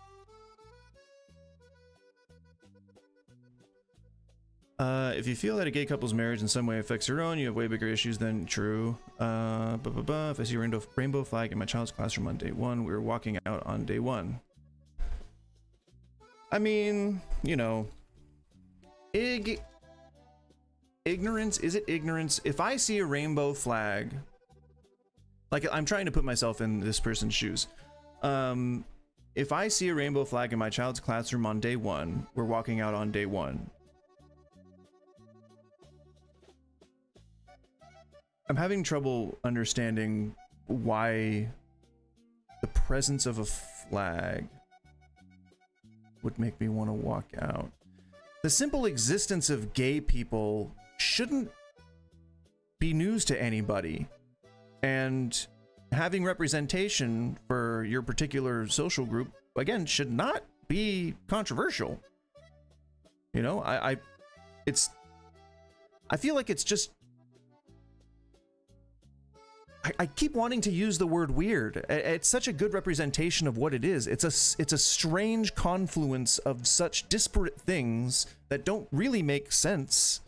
If you feel that a gay couple's marriage in some way affects your own, you have way bigger issues than true. If I see a rainbow flag in my child's classroom on day 1, we were walking out on day 1. I mean, you know, ignorance, is it ignorance? If I see a rainbow flag, like, I'm trying to put myself in this person's shoes. If I see a rainbow flag in my child's classroom on day 1, we're walking out on day 1. I'm having trouble understanding why the presence of a flag would make me want to walk out. The simple existence of gay people shouldn't be news to anybody. And having representation for your particular social group, again, should not be controversial. You know, I feel like it's just, I keep wanting to use the word weird. It's such a good representation of what it is. It's a strange confluence of such disparate things that don't really make sense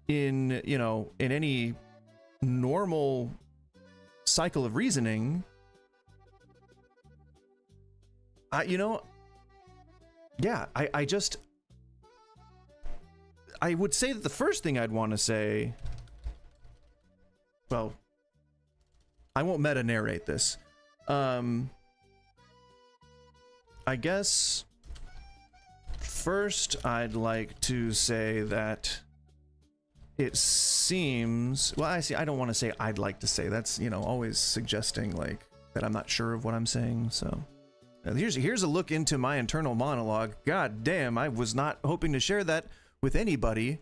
in, you know, in any normal cycle of reasoning. You know, yeah, I would say that the first thing I'd want to say, well, I won't meta narrate this. I guess first I'd like to say that it seems, well, I don't want to say I'd like to say. That's, you know, always suggesting like that I'm not sure of what I'm saying. So here's a look into my internal monologue. God damn, I was not hoping to share that with anybody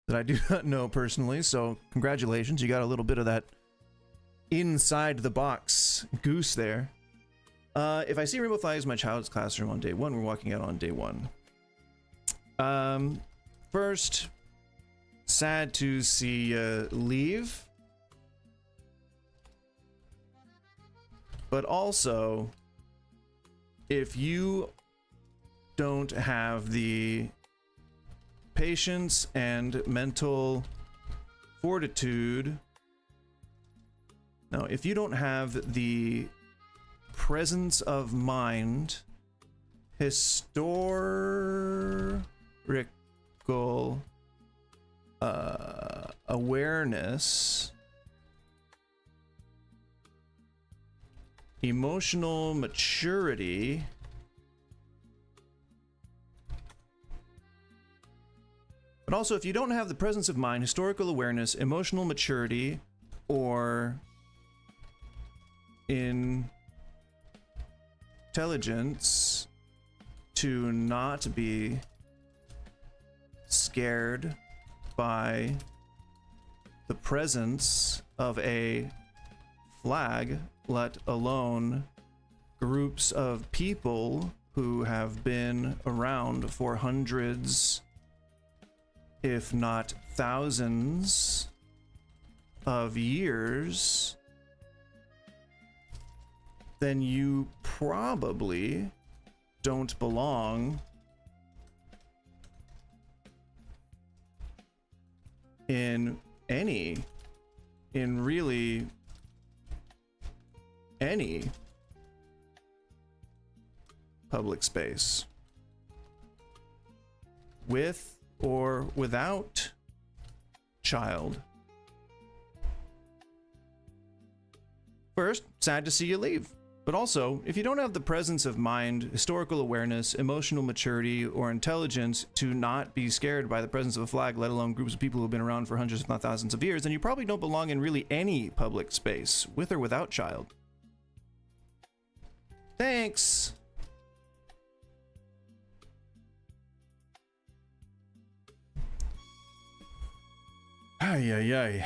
that I do not know personally. So congratulations, you got a little bit of that inside the box Goose there. If I see rainbow flags in my child's classroom on day one, we're walking out on day one. First, sad to see you leave. But also, if you don't have the patience and mental fortitude, no, if you don't have the presence of mind, historical awareness, emotional maturity, but also if you don't have the presence of mind, historical awareness, emotional maturity, or intelligence to not be scared by the presence of a flag, let alone groups of people who have been around for hundreds, if not thousands, of years, then you probably don't belong in really any public space, with or without child. First, sad to see you leave. But also, if you don't have the presence of mind, historical awareness, emotional maturity, or intelligence to not be scared by the presence of a flag, let alone groups of people who have been around for hundreds if not thousands of years, then you probably don't belong in really any public space, with or without child. Thanks! Ay, ay, ay.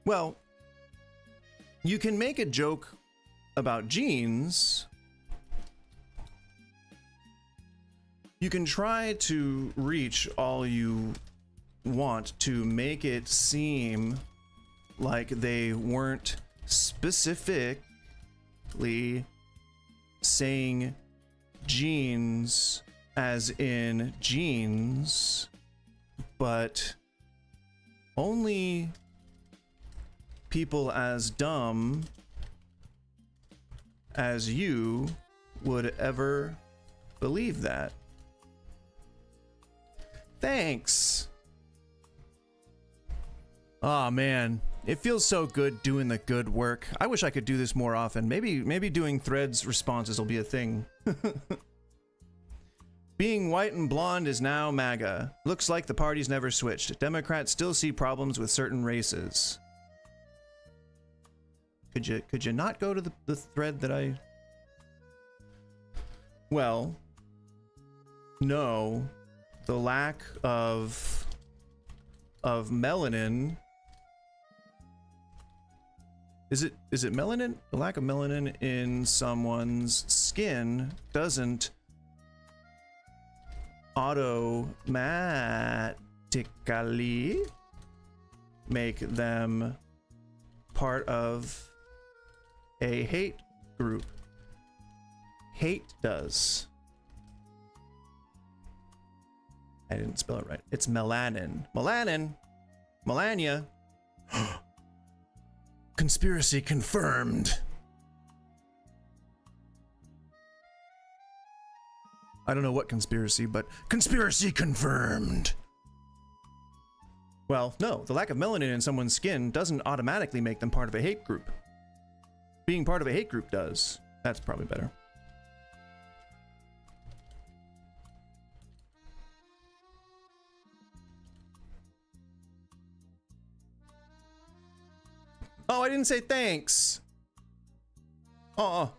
Well, you can make a joke about genes. You can try to reach all you want to make it seem like they weren't specifically saying genes as in genes, but only people as dumb as you would ever believe that. Thanks. Aw, man, it feels so good doing the good work. I wish I could do this more often. Maybe doing threads responses will be a thing. Being white and blonde is now MAGA. Looks like the party's never switched. Democrats still see problems with certain races. Could you not go to the thread that I... Well, no, the lack of melanin. Is it melanin? The lack of melanin in someone's skin doesn't automatically make them part of a hate group. Hate does. I didn't spell it right. It's melanin. Melanin. Melania. Conspiracy confirmed. I don't know what conspiracy, but conspiracy confirmed. Well, no, the lack of melanin in someone's skin doesn't automatically make them part of a hate group. Being part of a hate group does. That's probably better. Oh, I didn't say thanks. Oh.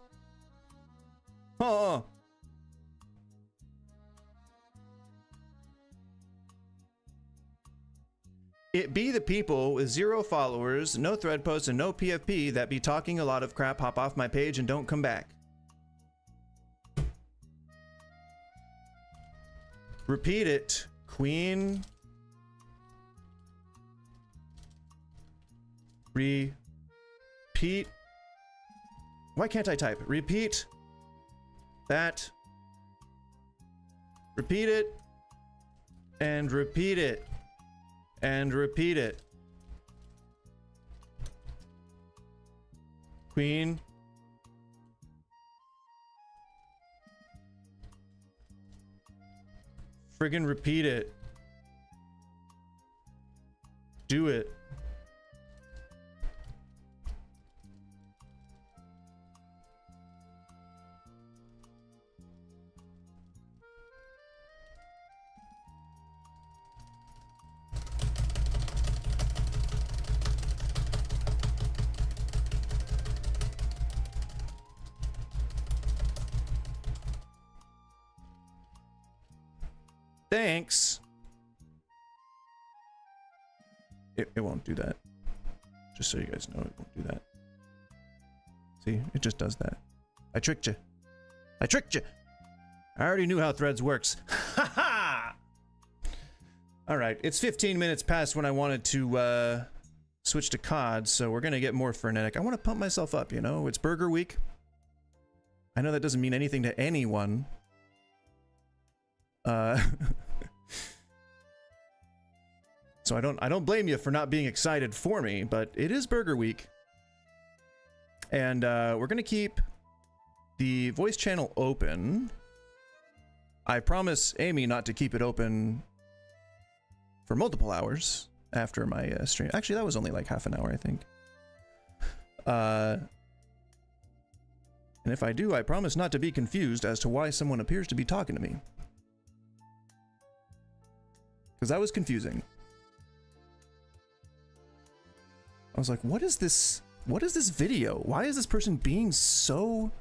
It be the people with 0 followers, no thread posts, and no PFP that be talking a lot of crap, hop off my page and don't come back. Repeat it, Queen. Repeat. Why can't I type? Repeat that. Repeat it. And repeat it. And repeat it. Queen. Friggin' repeat it. Do it. Thanks. It won't do that. Just so you guys know, it won't do that. See, it just does that. I tricked you. I tricked you. I already knew how Threads works. Ha ha! All right, it's 15 minutes past when I wanted to switch to COD, so we're gonna get more frenetic. I want to pump myself up, you know. It's Burger Week. I know that doesn't mean anything to anyone. So I don't blame you for not being excited for me, but it is Burger Week. And we're gonna keep the voice channel open. I promise Amy not to keep it open for multiple hours after my stream. Actually, that was only like half an hour, I think. And if I do, I promise not to be confused as to why someone appears to be talking to me. Because that was confusing. I was like, what is this? What is this video? Why is this person being so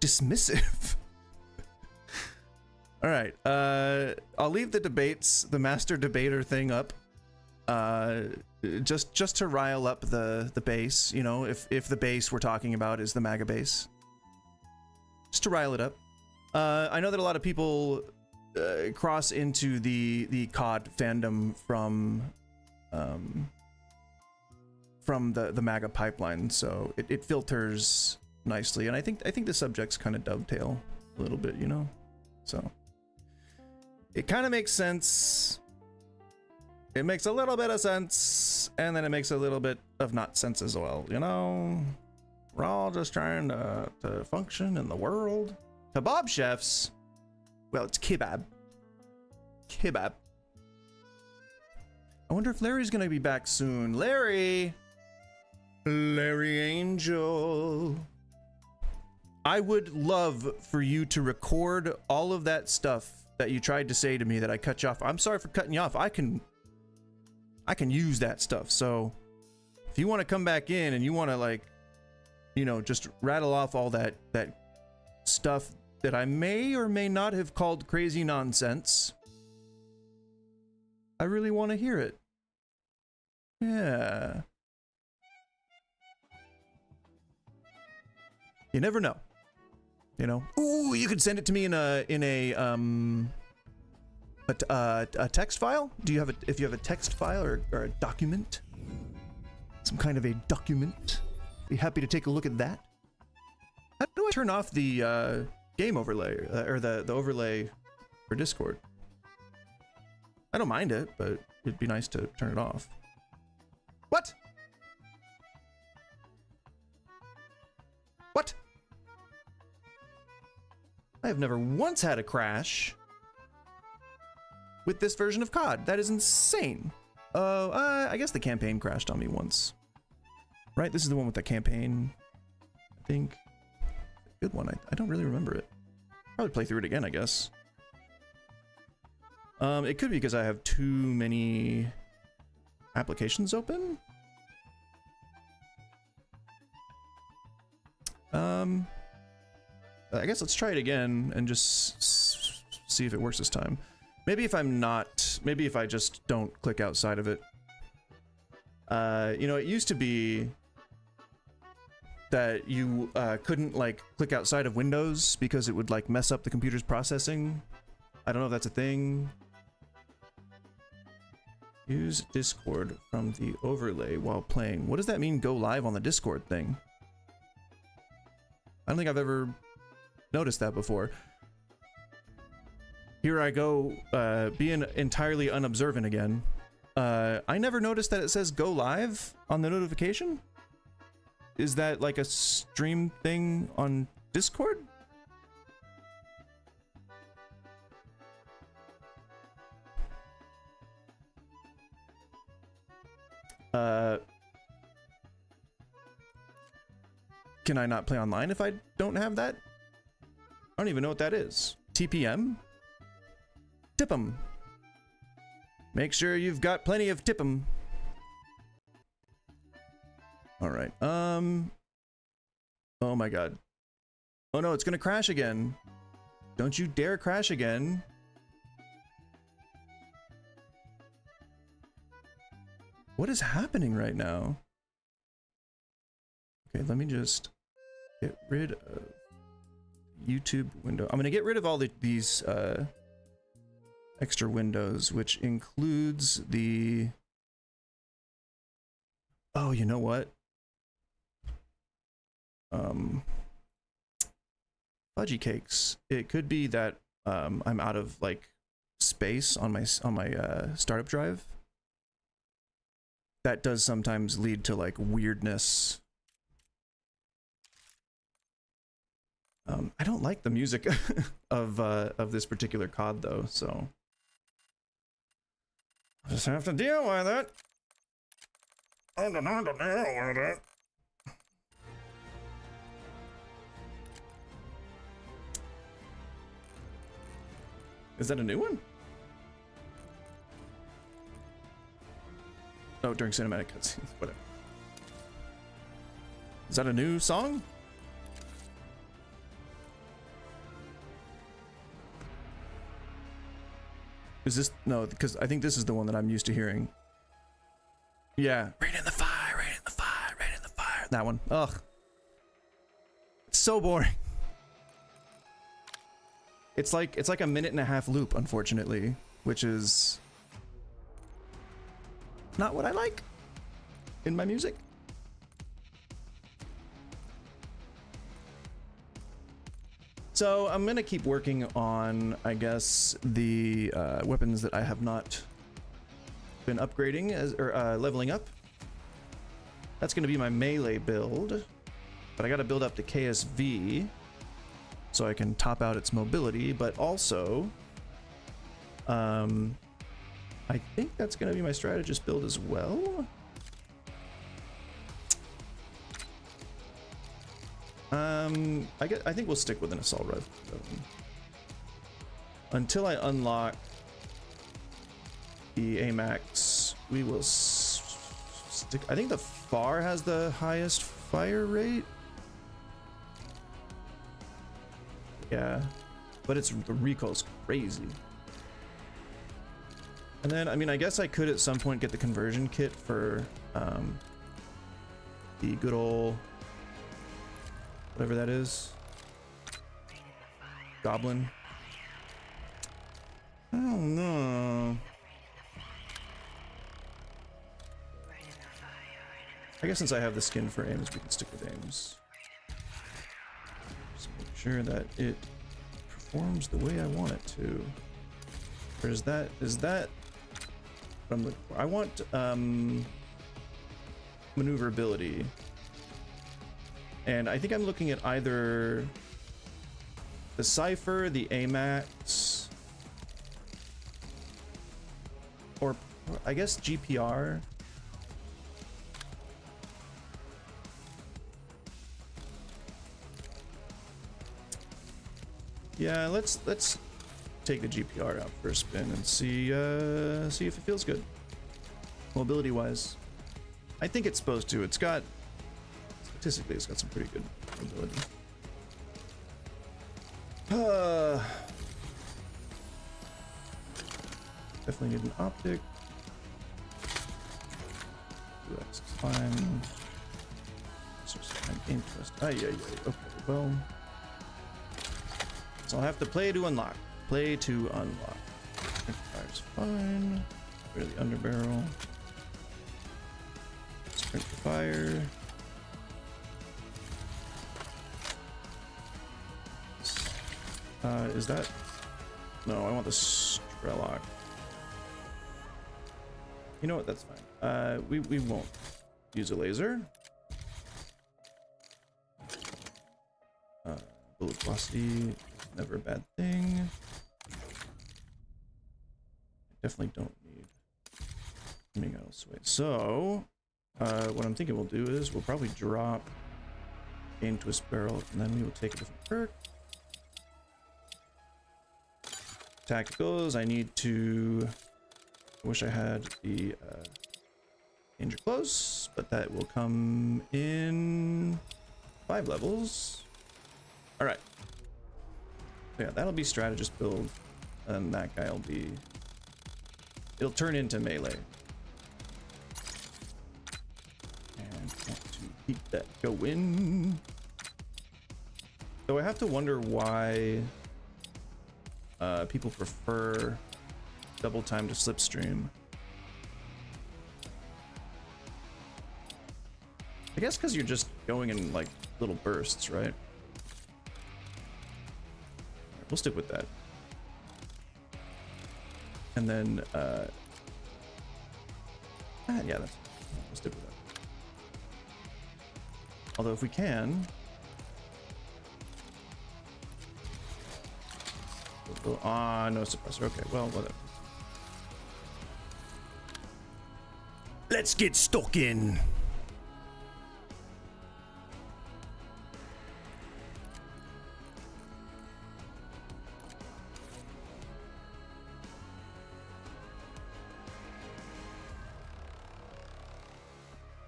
dismissive? All right, I'll leave the debates, the master debater thing up, just to rile up the base. You know, if the base we're talking about is the MAGA base, just to rile it up. I know that a lot of people cross into the COD fandom from the MAGA pipeline, so it filters nicely, and I think the subjects kind of dovetail a little bit, you know, so it kind of makes sense. It makes a little bit of sense, and then it makes a little bit of not sense as well, you know. We're all just trying to function in the world. Kebab chefs. Well, it's kebab. Kebab. I wonder if Larry's gonna be back soon. Larry! Larry Angel. I would love for you to record all of that stuff that you tried to say to me that I cut you off. I'm sorry for cutting you off. I can use that stuff. So if you want to come back in and you want to, like, you know, just rattle off all that stuff that I may or may not have called crazy nonsense, I really want to hear it. Yeah. You never know. You know. Ooh, you could send it to me in a text file. Do you have if you have a text file or a document, some kind of a document, be happy to take a look at that. How do I turn off the game overlay or the overlay for Discord? I don't mind it, but it'd be nice to turn it off. What? What? I have never once had a crash with this version of COD. That is insane. I guess the campaign crashed on me once. Right? This is the one with the campaign, I think. Good one. I don't really remember it. Probably play through it again, I guess. It could be because I have too many applications open. I guess let's try it again and just see if it works this time. Maybe if I just don't click outside of it. You know, it used to be that you couldn't like click outside of Windows because it would like mess up the computer's processing. I don't know if that's a thing. Use Discord from the overlay while playing. What does that mean, go live on the Discord thing? I don't think I've ever noticed that before. Here I go, being entirely unobservant again. I never noticed that it says go live on the notification. Is that like a stream thing on Discord? Can I not play online if I don't have that? I don't even know what that is. TPM? Tip 'em. Make sure you've got plenty of tip 'em. All right. Oh my god. Oh no, it's gonna crash again. Don't you dare crash again. What is happening right now? Okay, let me just get rid of YouTube window. I'm gonna get rid of all these extra windows, which includes the... Oh, you know what? Fudgy cakes. It could be that I'm out of like space on my startup drive. That does sometimes lead to like weirdness. I don't like the music of this particular COD though, so I just have to deal with it. I don't have to deal with it. Is that a new one? Oh, during cinematic cutscenes, whatever. Is that a new song? Is this... No, because I think this is the one that I'm used to hearing. Yeah. Rain in the fire, rain in the fire, rain in the fire. That one. Ugh. It's so boring. It's like a 1.5-minute loop, unfortunately, which is not what I like in my music. So I'm gonna keep working on, I guess, the weapons that I have not been upgrading or leveling up. That's gonna be my melee build, but I gotta build up the KSV so I can top out its mobility, but also I think that's gonna be my strategist build as well. I think we'll stick with an assault rifle until I unlock the AMAX. We will stick. I think the FAR has the highest fire rate. Yeah, but the recoil's crazy. And then, I mean, I guess I could at some point get the conversion kit for the good old whatever that is. Goblin. I don't know. I guess since I have the skin for Ames, we can stick with Ames. Just make sure that it performs the way I want it to. Or is that what I'm looking for? I want maneuverability. And I think I'm looking at either the Cypher, the AMAX, or I guess GPR. Yeah, let's take the GPR out for a spin and see if it feels good. Mobility wise, I think it's supposed to. It's got statistically, it's got some pretty good mobility. Definitely need an optic. Do fine. So I'm interest. Okay, well. So I'll have to play to unlock. Play to unlock. Fire's fine. Clear the underbarrel. Sprint to fire. Is that? No, I want the Strelok. You know what? That's fine. We won't use a laser. Bullet velocity, never a bad thing. Definitely don't need anything else. Wait, so what I'm thinking we'll do is we'll probably drop Gain Twist Barrel, and then we will take a different perk. Tacticals, I need to. I wish I had the Danger Close, but that will come in 5 levels. All right. So yeah, that'll be strategist build, and that guy will be. It'll turn into melee. And want to keep that going. So I have to wonder why people prefer double time to slipstream. I guess because you're just going in like little bursts, right? We'll stick with that. And then, yeah, we'll stick with that. Although if we can, no suppressor. Okay, well, whatever. Let's get stuck in.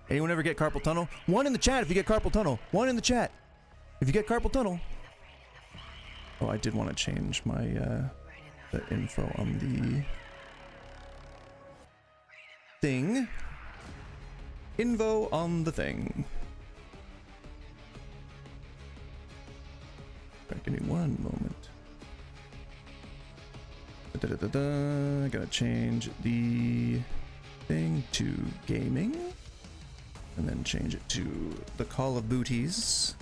Anyone ever get carpal tunnel? One in the chat if you get carpal tunnel. One in the chat if you get carpal tunnel. Oh, I did want to change my the info on the thing. Info on the thing. Right, give me one moment. I gotta change the thing to gaming. And then change it to the Call of Booties.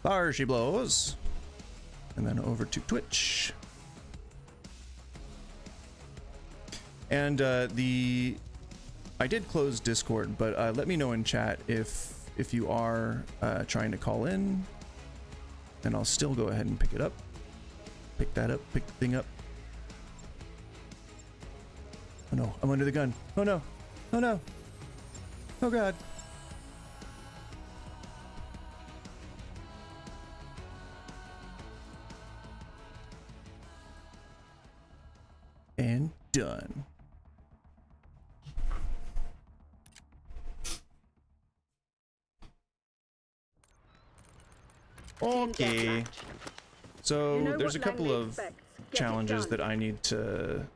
There she blows. And then over to Twitch. And I did close Discord, but let me know in chat if you are trying to call in, and I'll still go ahead and pick it up. Pick that up, pick the thing up. Oh no, I'm under the gun. Oh no. Oh no. Oh god. And done. Okay. So there's a couple of challenges that I need to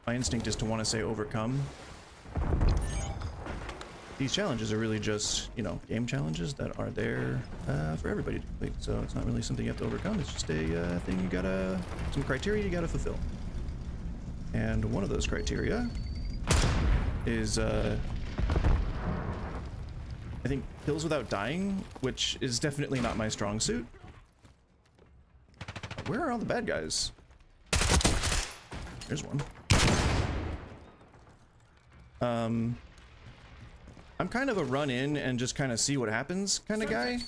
my instinct is to want to say overcome. These challenges are really just, you know, game challenges that are there for everybody to complete. So it's not really something you have to overcome. It's just a thing you gotta, some criteria you gotta fulfill. And one of those criteria is, I think, kills without dying, which is definitely not my strong suit. Where are all the bad guys? There's one. I'm kind of a run in and just kind of see what happens kind of guy.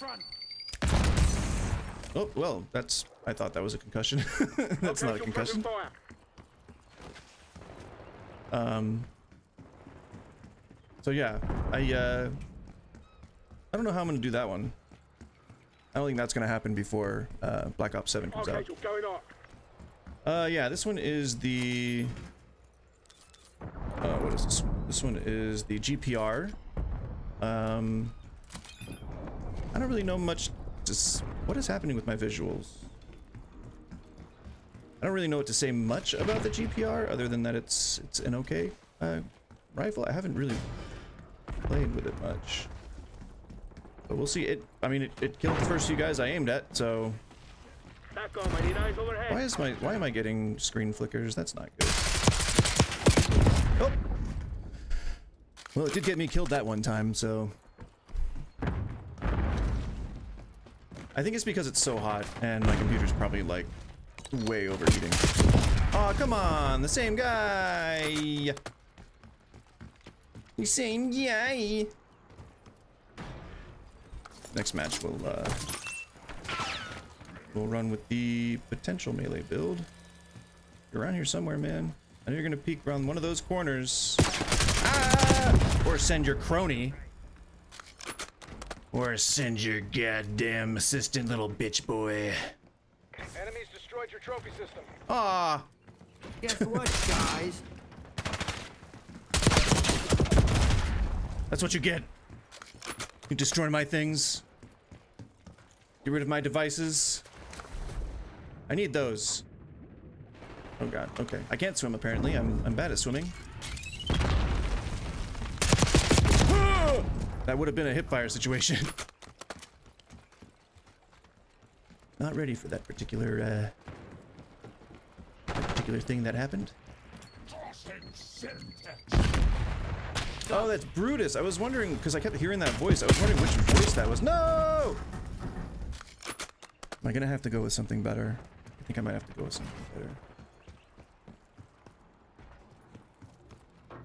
Oh, well, I thought that was a concussion. That's not a concussion. So yeah, I don't know how I'm gonna do that one. I don't think that's gonna happen before Black Ops 7 comes out. Yeah, this one is the what is this? This one is the GPR. I don't really know much. What is happening with my visuals? I I don't really know what to say much about the GPR other than that it's an okay rifle. I haven't really played with it much, but we'll see. It killed the first few guys I aimed at, so. Back on, I need eyes overhead. Why am I getting screen flickers? That's not good. Oh! Well, it did get me killed that one time, so. I think it's because it's so hot and my computer's probably like way overheating. Oh, come on, the same guy. The same guy. Next match we'll run with the potential melee build. You're around here somewhere, man. I know you're gonna peek around one of those corners. Ah! Or send your crony. Or send your goddamn assistant little bitch boy. Enemies destroyed your trophy system. Ah! Guess what, guys? That's what you get. You destroy my things. Get rid of my devices. I need those. Oh god, okay. I can't swim apparently. I'm bad at swimming. That would have been a hipfire situation. Not ready for that particular thing that happened. Oh, that's Brutus. I was wondering, because I kept hearing that voice. I was wondering which voice that was. No! Am I gonna have to go with something better? I think I might have to go with something better.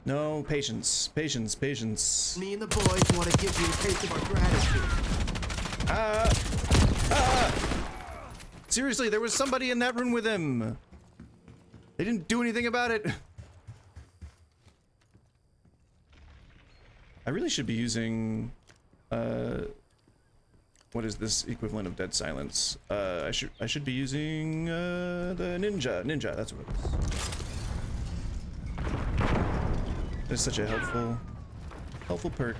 No, patience. Patience, patience. Me and the boys want to give you a taste of our gratitude. Seriously, there was somebody in that room with him. They didn't do anything about it. I really should be using, what is this equivalent of dead silence? I should be using, the ninja, that's what it is. It's such a helpful perk.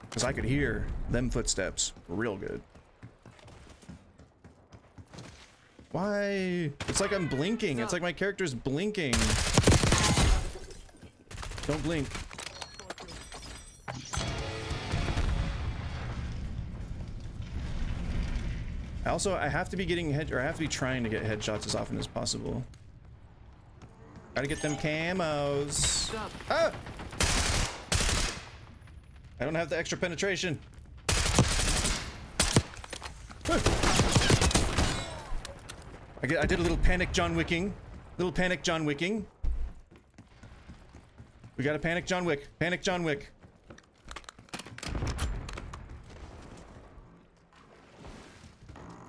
Because I could hear them footsteps real good. Why? It's like I'm blinking. It's like my character's blinking. Don't blink. Also, I have to be getting I have to be trying to get headshots as often as possible. Gotta get them camos. Ah! I don't have the extra penetration. I did a little panic John Wicking. Little panic John Wicking. We gotta panic John Wick. Panic John Wick.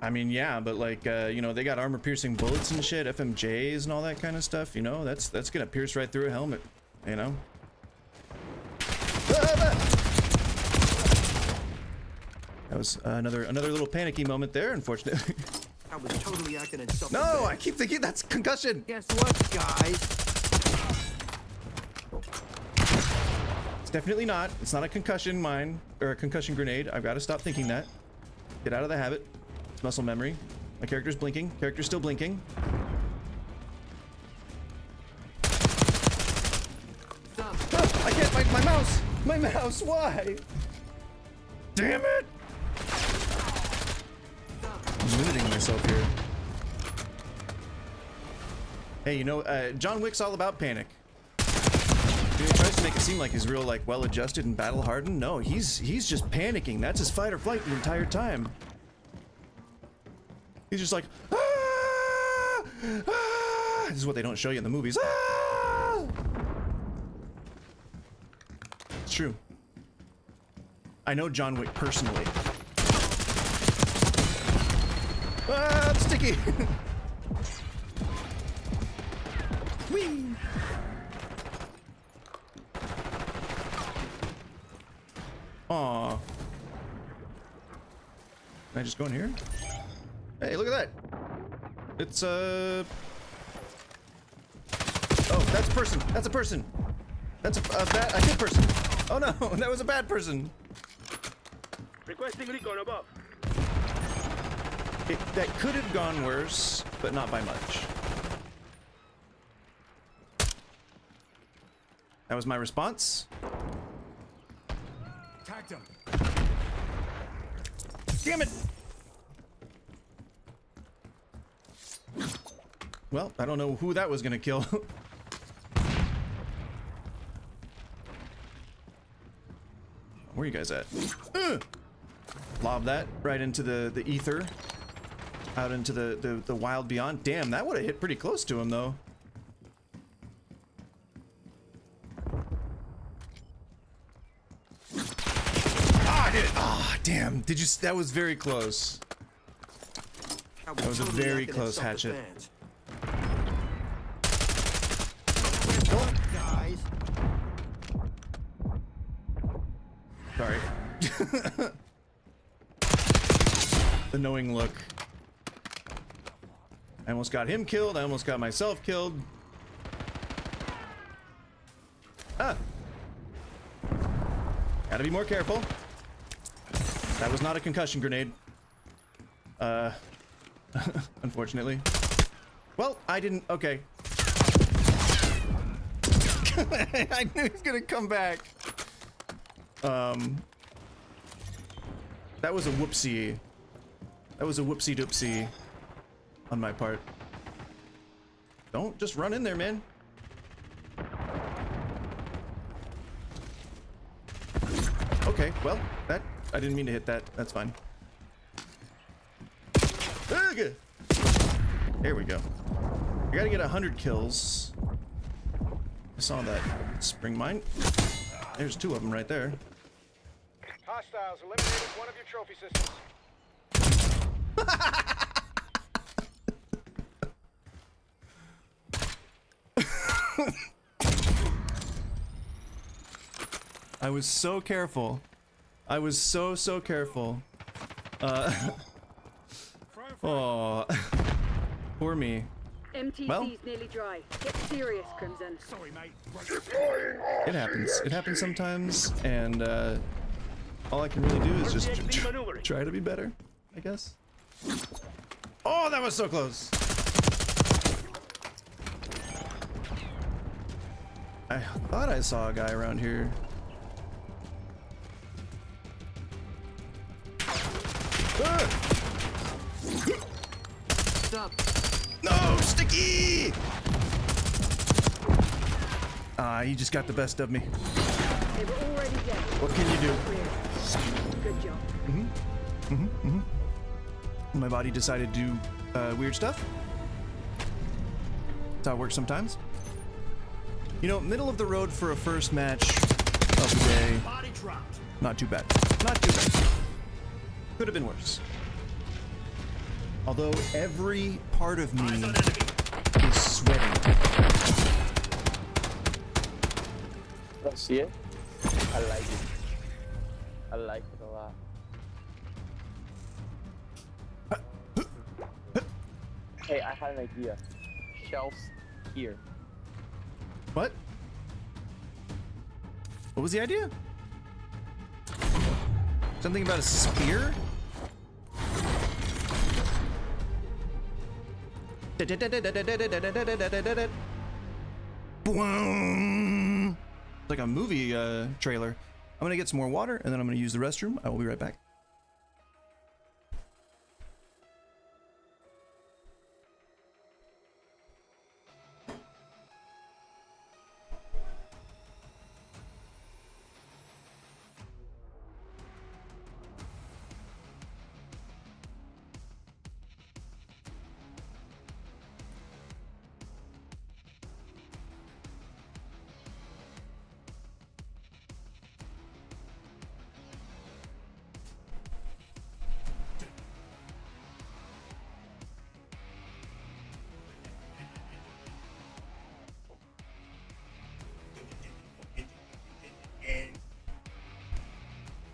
I mean, yeah, but like, you know, they got armor-piercing bullets and shit, FMJs and all that kind of stuff, you know? That's gonna pierce right through a helmet, you know? That was another little panicky moment there, unfortunately. I was totally acting in self. No, I keep thinking that's concussion. Guess what, guys? It's definitely not. It's not a concussion mine or a concussion grenade. I've got to stop thinking that. Get out of the habit. It's muscle memory. My character's blinking. Character's still blinking. Ah, I can't find my mouse. My mouse. Why? Damn it! I'm limiting myself here. Hey, you know, John Wick's all about panic. He tries to make it seem like he's real, like, well-adjusted and battle-hardened. No, he's just panicking. That's his fight or flight the entire time. He's just like, ah! Ah! This is what they don't show you in the movies. Ah! It's true. I know John Wick personally. Ah, it's sticky! Whee! Aw. Can I just go in here? Hey, look at that! It's oh, that's a person! That's a person! That's a good person! Oh no, that was a bad person! Requesting recon above. That could have gone worse, but not by much. That was my response. Tagged him. Damn it! Well, I don't know who that was gonna kill. Where are you guys at? Lob that right into the ether. Out into the wild beyond. Damn, that would have hit pretty close to him though. Ah, I did it! Ah, damn. Did you? That was very close. That was a very close hatchet. Guys. Sorry. The knowing look. I almost got him killed. I almost got myself killed. Ah. Gotta be more careful. That was not a concussion grenade. Unfortunately. Well, I didn't. Okay. I knew he was gonna come back. That was a whoopsie. That was a whoopsie doopsie on my part. Don't just run in there, man. Okay, well, that I didn't mean to hit that. That's fine. Ugh. There we go. I gotta get 100 kills. I saw that spring mine. There's 2 of them right there. Hostiles eliminated one of your trophy systems. I was so careful. I was so careful. Oh, poor me. MTC's Well. nearly dry. Get serious, Crimson. Sorry, mate. It happens. It happens sometimes, and all I can really do is just try to be better, I guess. Oh, that was so close. I thought I saw a guy around here. Ah! Stop. No, Sticky! Ah, he just got the best of me. They were already dead. What can you do? Good job. My body decided to do weird stuff. That's how it works sometimes. You know, middle of the road for a first match of the day. Body dropped. Not too bad. Not too bad. Could have been worse. Although every part of me is sweating. See it? I like it. I like it a lot. Hey, I had an idea. Shelves here. What? What was the idea? Something about a spear? Boom! It's like a movie trailer. I'm gonna get some more water and then I'm gonna use the restroom. I will be right back.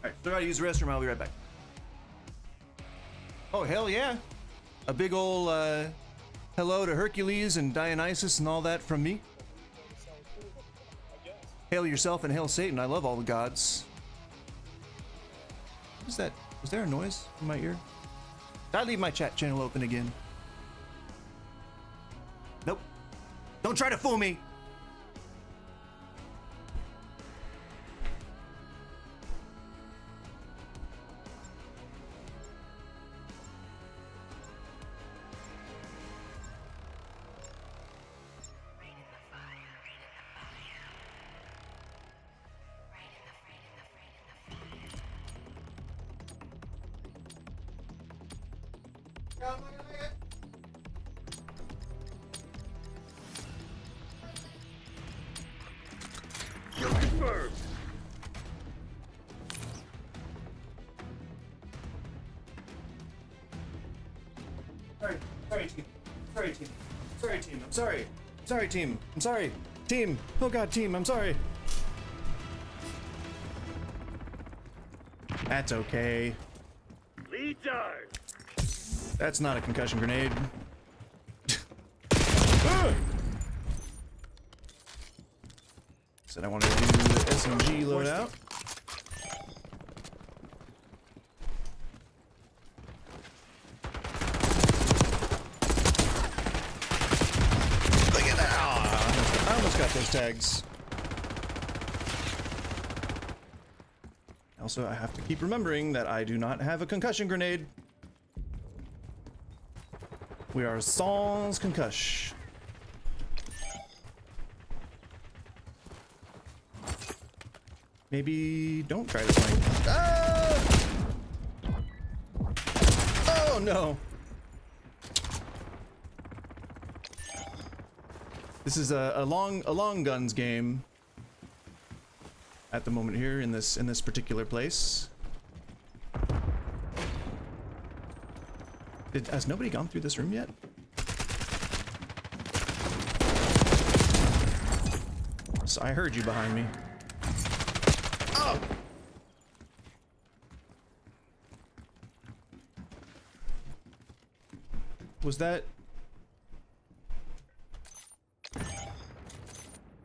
Alright, so I gotta use the restroom. I'll be right back. Oh, hell yeah. A big ol' hello to Hercules and Dionysus and all that from me. Hail yourself and hail Satan. I love all the gods. What is that? Was there a noise in my ear? Did I leave my chat channel open again? Nope. Don't try to fool me! Sorry, team. Sorry, team. Sorry, team. I'm sorry. Sorry, team. I'm sorry. Team. Oh god, team. I'm sorry. That's okay. Lead dart. That's not a concussion grenade. Said I wanted to do the SMG loadout. Look at that! Oh, I almost got those tags. Also, I have to keep remembering that I do not have a concussion grenade. We are sans concuss. Maybe don't try this thing. Ah! Oh no! This is a long guns game at the moment here in this particular place. Has nobody gone through this room yet? So I heard you behind me. Oh! Was that...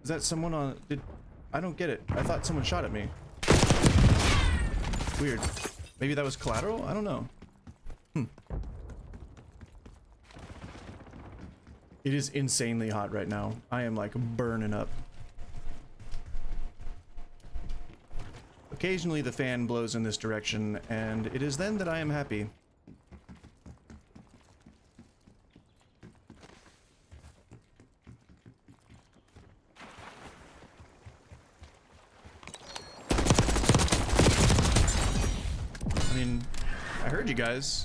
Is that someone on... I don't get it. I thought someone shot at me. Weird. Maybe that was collateral? I don't know. It is insanely hot right now. I am like burning up. Occasionally the fan blows in this direction, and it is then that I am happy. I mean, I heard you guys.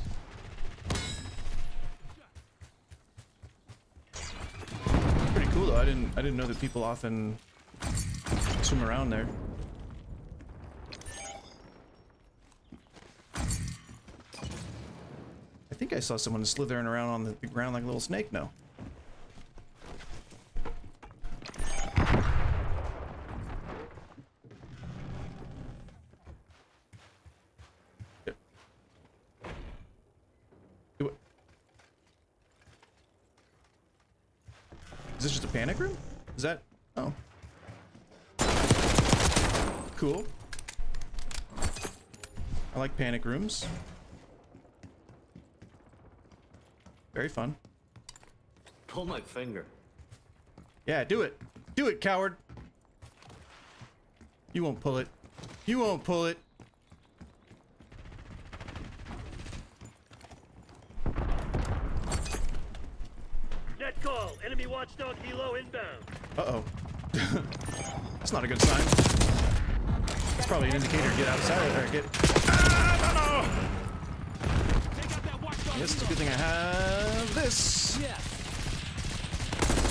Pretty cool though. I didn't know that people often swim around there. I think I saw someone slithering around on the ground like a little snake. No. Yep. Is this just a panic room? Is that... Oh. Cool. I like panic rooms. Very fun. Pull my finger. Yeah, do it. Do it, coward. You won't pull it. You won't pull it. Net call. Enemy watchdog helo inbound. Uh-oh. That's not a good sign. It's probably an indicator to get outside or get... Ah, no! I guess it's a good thing I have this. Yeah.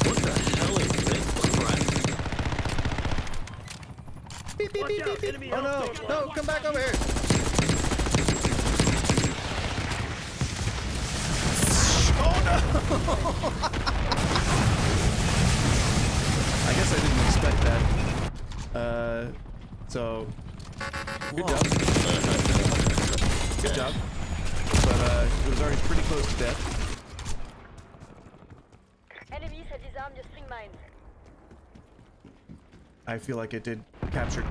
What the hell is this, friend? Beep, beep, beep, beep, beep. Oh no! No, come back over here! Oh no! I guess I didn't expect that. So... Good job. Good job. But it was already pretty close to death. Enemies have disarmed your string mines. I feel like it did capture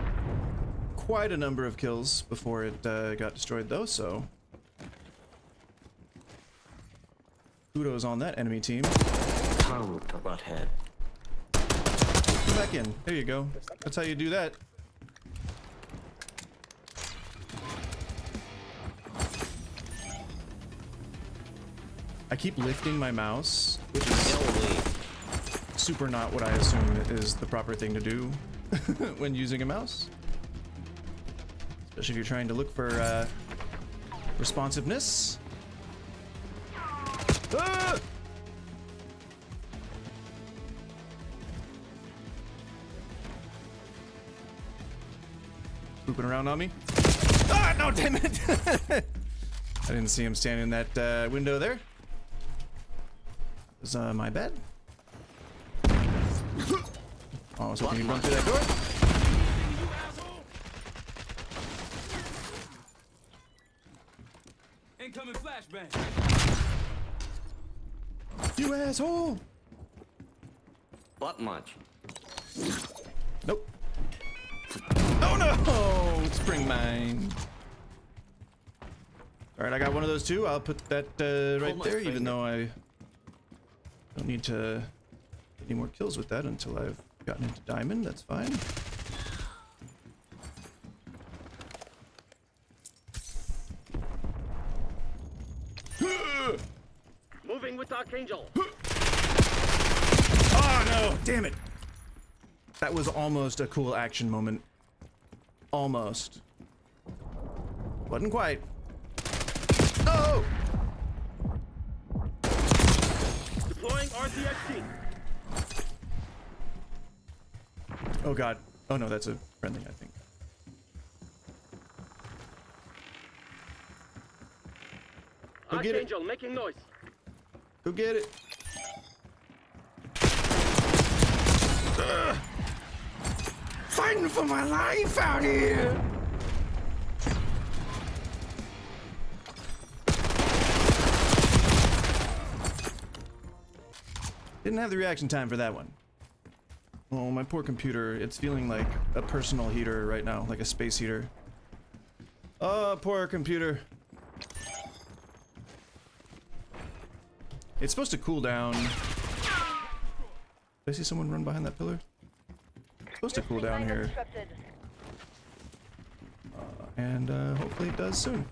quite a number of kills before it got destroyed, though, so kudos on that enemy team. Come to butthead. Come back in. There you go. That's how you do that. I keep lifting my mouse, which is super not what I assume is the proper thing to do when using a mouse. Especially if you're trying to look for responsiveness. Ah! Pooping around on me. Ah, no, damn it! I didn't see him standing in that window there. Is my bad? Oh, I was hoping he'd run through that door. Incoming flashbang. You asshole! What much? Nope. Oh no! Spring mine. Alright, I got one of those too. I'll put that right there, even though I don't need to get any more kills with that until I've gotten into diamond. That's fine. Moving with Archangel. Oh no! Damn it! That was almost a cool action moment. Almost. Wasn't quite. Oh! Deploying RTXT. Oh god. Oh no, that's a friendly, I think. Go get it. Archangel making noise. Go get it. Fighting for my life out here. Didn't have the reaction time for that one. Oh, my poor computer. It's feeling like a personal heater right now, like a space heater. Oh, poor computer. It's supposed to cool down. Did I see someone run behind that pillar? It's supposed to cool down here. And hopefully it does soon.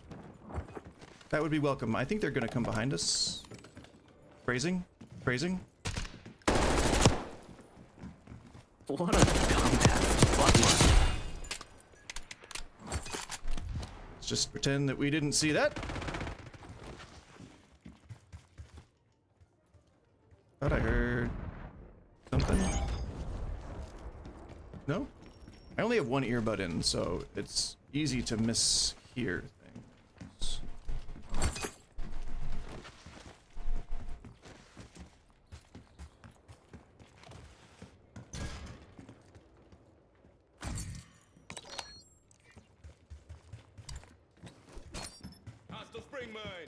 That would be welcome. I think they're gonna come behind us. Phrasing? Phrasing? What a combat. What much? Let's just pretend that we didn't see that. Thought I heard something. No? I only have one earbud in, so it's easy to mishear things. Hostile spring mine.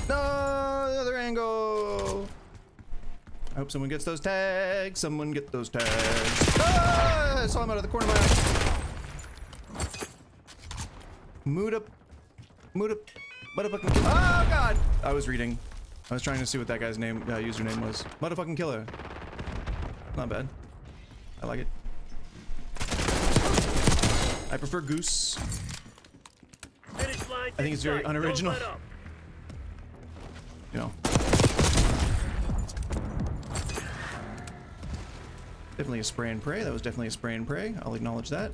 No, the other angle. I hope someone gets those tags. Someone get those tags. Ah, I saw him out of the corner of my eye. Mood up. Mood up. Motherfucking killer. Oh god! I was reading. I was trying to see what that guy's name, username was. Motherfucking killer. Not bad. I like it. I prefer Goose. I think it's very unoriginal. You know. Definitely a spray and pray. That was definitely a spray and pray. I'll acknowledge that.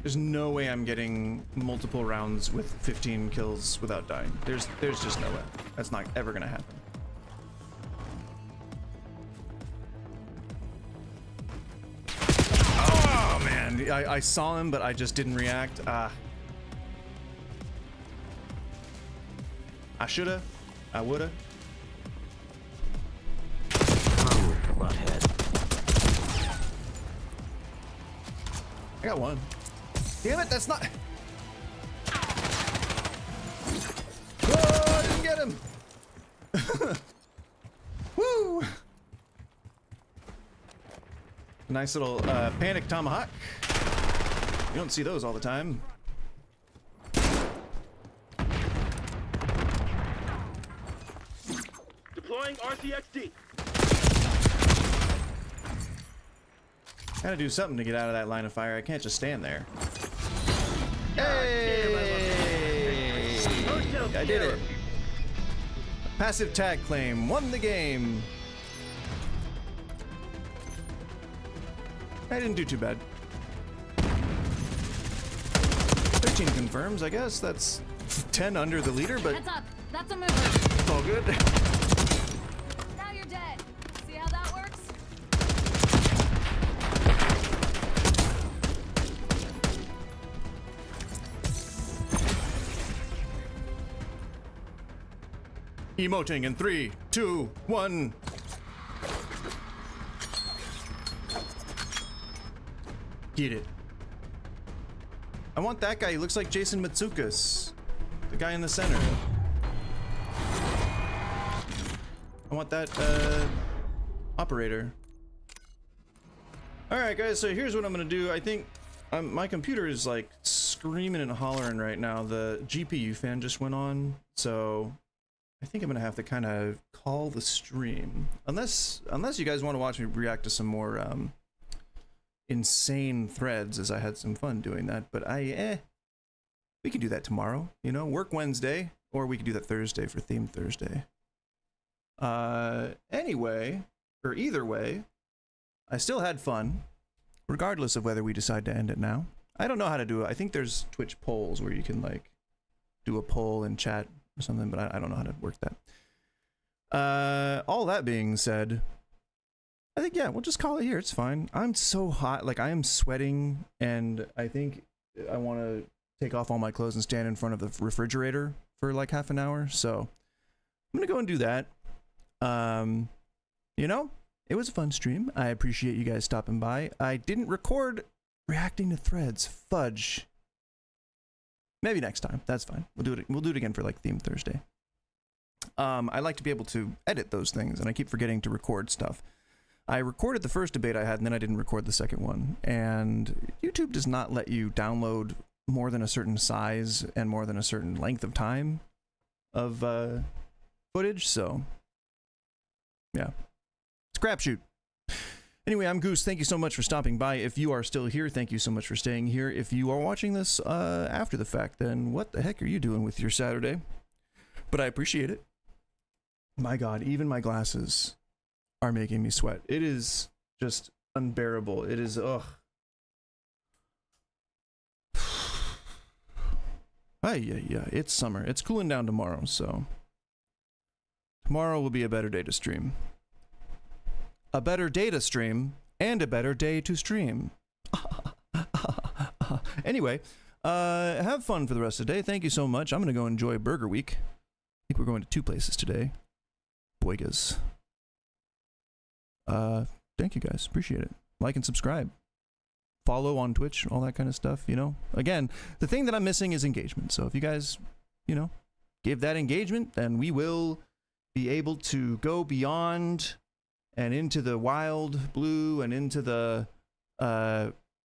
There's no way I'm getting multiple rounds with 15 kills without dying. There's just no way. That's not ever gonna happen. Oh man, I saw him, but I just didn't react. I shoulda. I woulda. Come to butthead. I got one. Damn it, that's not. Oh, I didn't get him. Woo! Nice little panic tomahawk. You don't see those all the time. Deploying RCXD. Gotta do something to get out of that line of fire. I can't just stand there. Hey! I did it. Passive tag claim. Won the game. I didn't do too bad. 13 confirms, I guess. That's 10 under the leader, but... Heads up. That's a mover. It's all good. Now you're dead. See how that works? Emoting in 3, 2, 1. Get it. I want that guy. He looks like Jason Matsukas. The guy in the center. I want that operator. Alright guys, so here's what I'm gonna do. I think my computer is like screaming and hollering right now. The GPU fan just went on, so I think I'm gonna have to kind of call the stream. Unless you guys want to watch me react to some more insane threads, as I had some fun doing that. But we could do that tomorrow, you know, work Wednesday, or we could do that Thursday for Theme Thursday. Anyway, or either way, I still had fun, regardless of whether we decide to end it now. I don't know how to do it. I think there's Twitch polls where you can like do a poll in chat or something, but I don't know how to work that. All that being said, I think, yeah, we'll just call it here. It's fine. I'm so hot. Like, I am sweating, and I think I want to take off all my clothes and stand in front of the refrigerator for like half an hour. So I'm going to go and do that. You know, it was a fun stream. I appreciate you guys stopping by. I didn't record reacting to threads. Fudge. Maybe next time. That's fine. We'll do it again for like Theme Thursday. I like to be able to edit those things, and I keep forgetting to record stuff. I recorded the first debate I had, and then I didn't record the second one. And YouTube does not let you download more than a certain size and more than a certain length of time of footage. So, yeah, it's a crapshoot. Anyway, I'm Goose. Thank you so much for stopping by. If you are still here, thank you so much for staying here. If you are watching this after the fact, then what the heck are you doing with your Saturday? But I appreciate it. My God, even my glasses are making me sweat. It is just unbearable. It is, ugh. Yeah, it's summer. It's cooling down tomorrow, so tomorrow will be a better day to stream. A better day to stream, and a better day to stream. Anyway, have fun for the rest of the day. Thank you so much. I'm going to go enjoy Burger Week. I think we're going to 2 places today. Boigas. Thank you guys. Appreciate it. Like and subscribe. Follow on Twitch, all that kind of stuff, you know. Again, the thing that I'm missing is engagement. So if you guys, you know, give that engagement, then we will be able to go beyond and into the wild blue and into the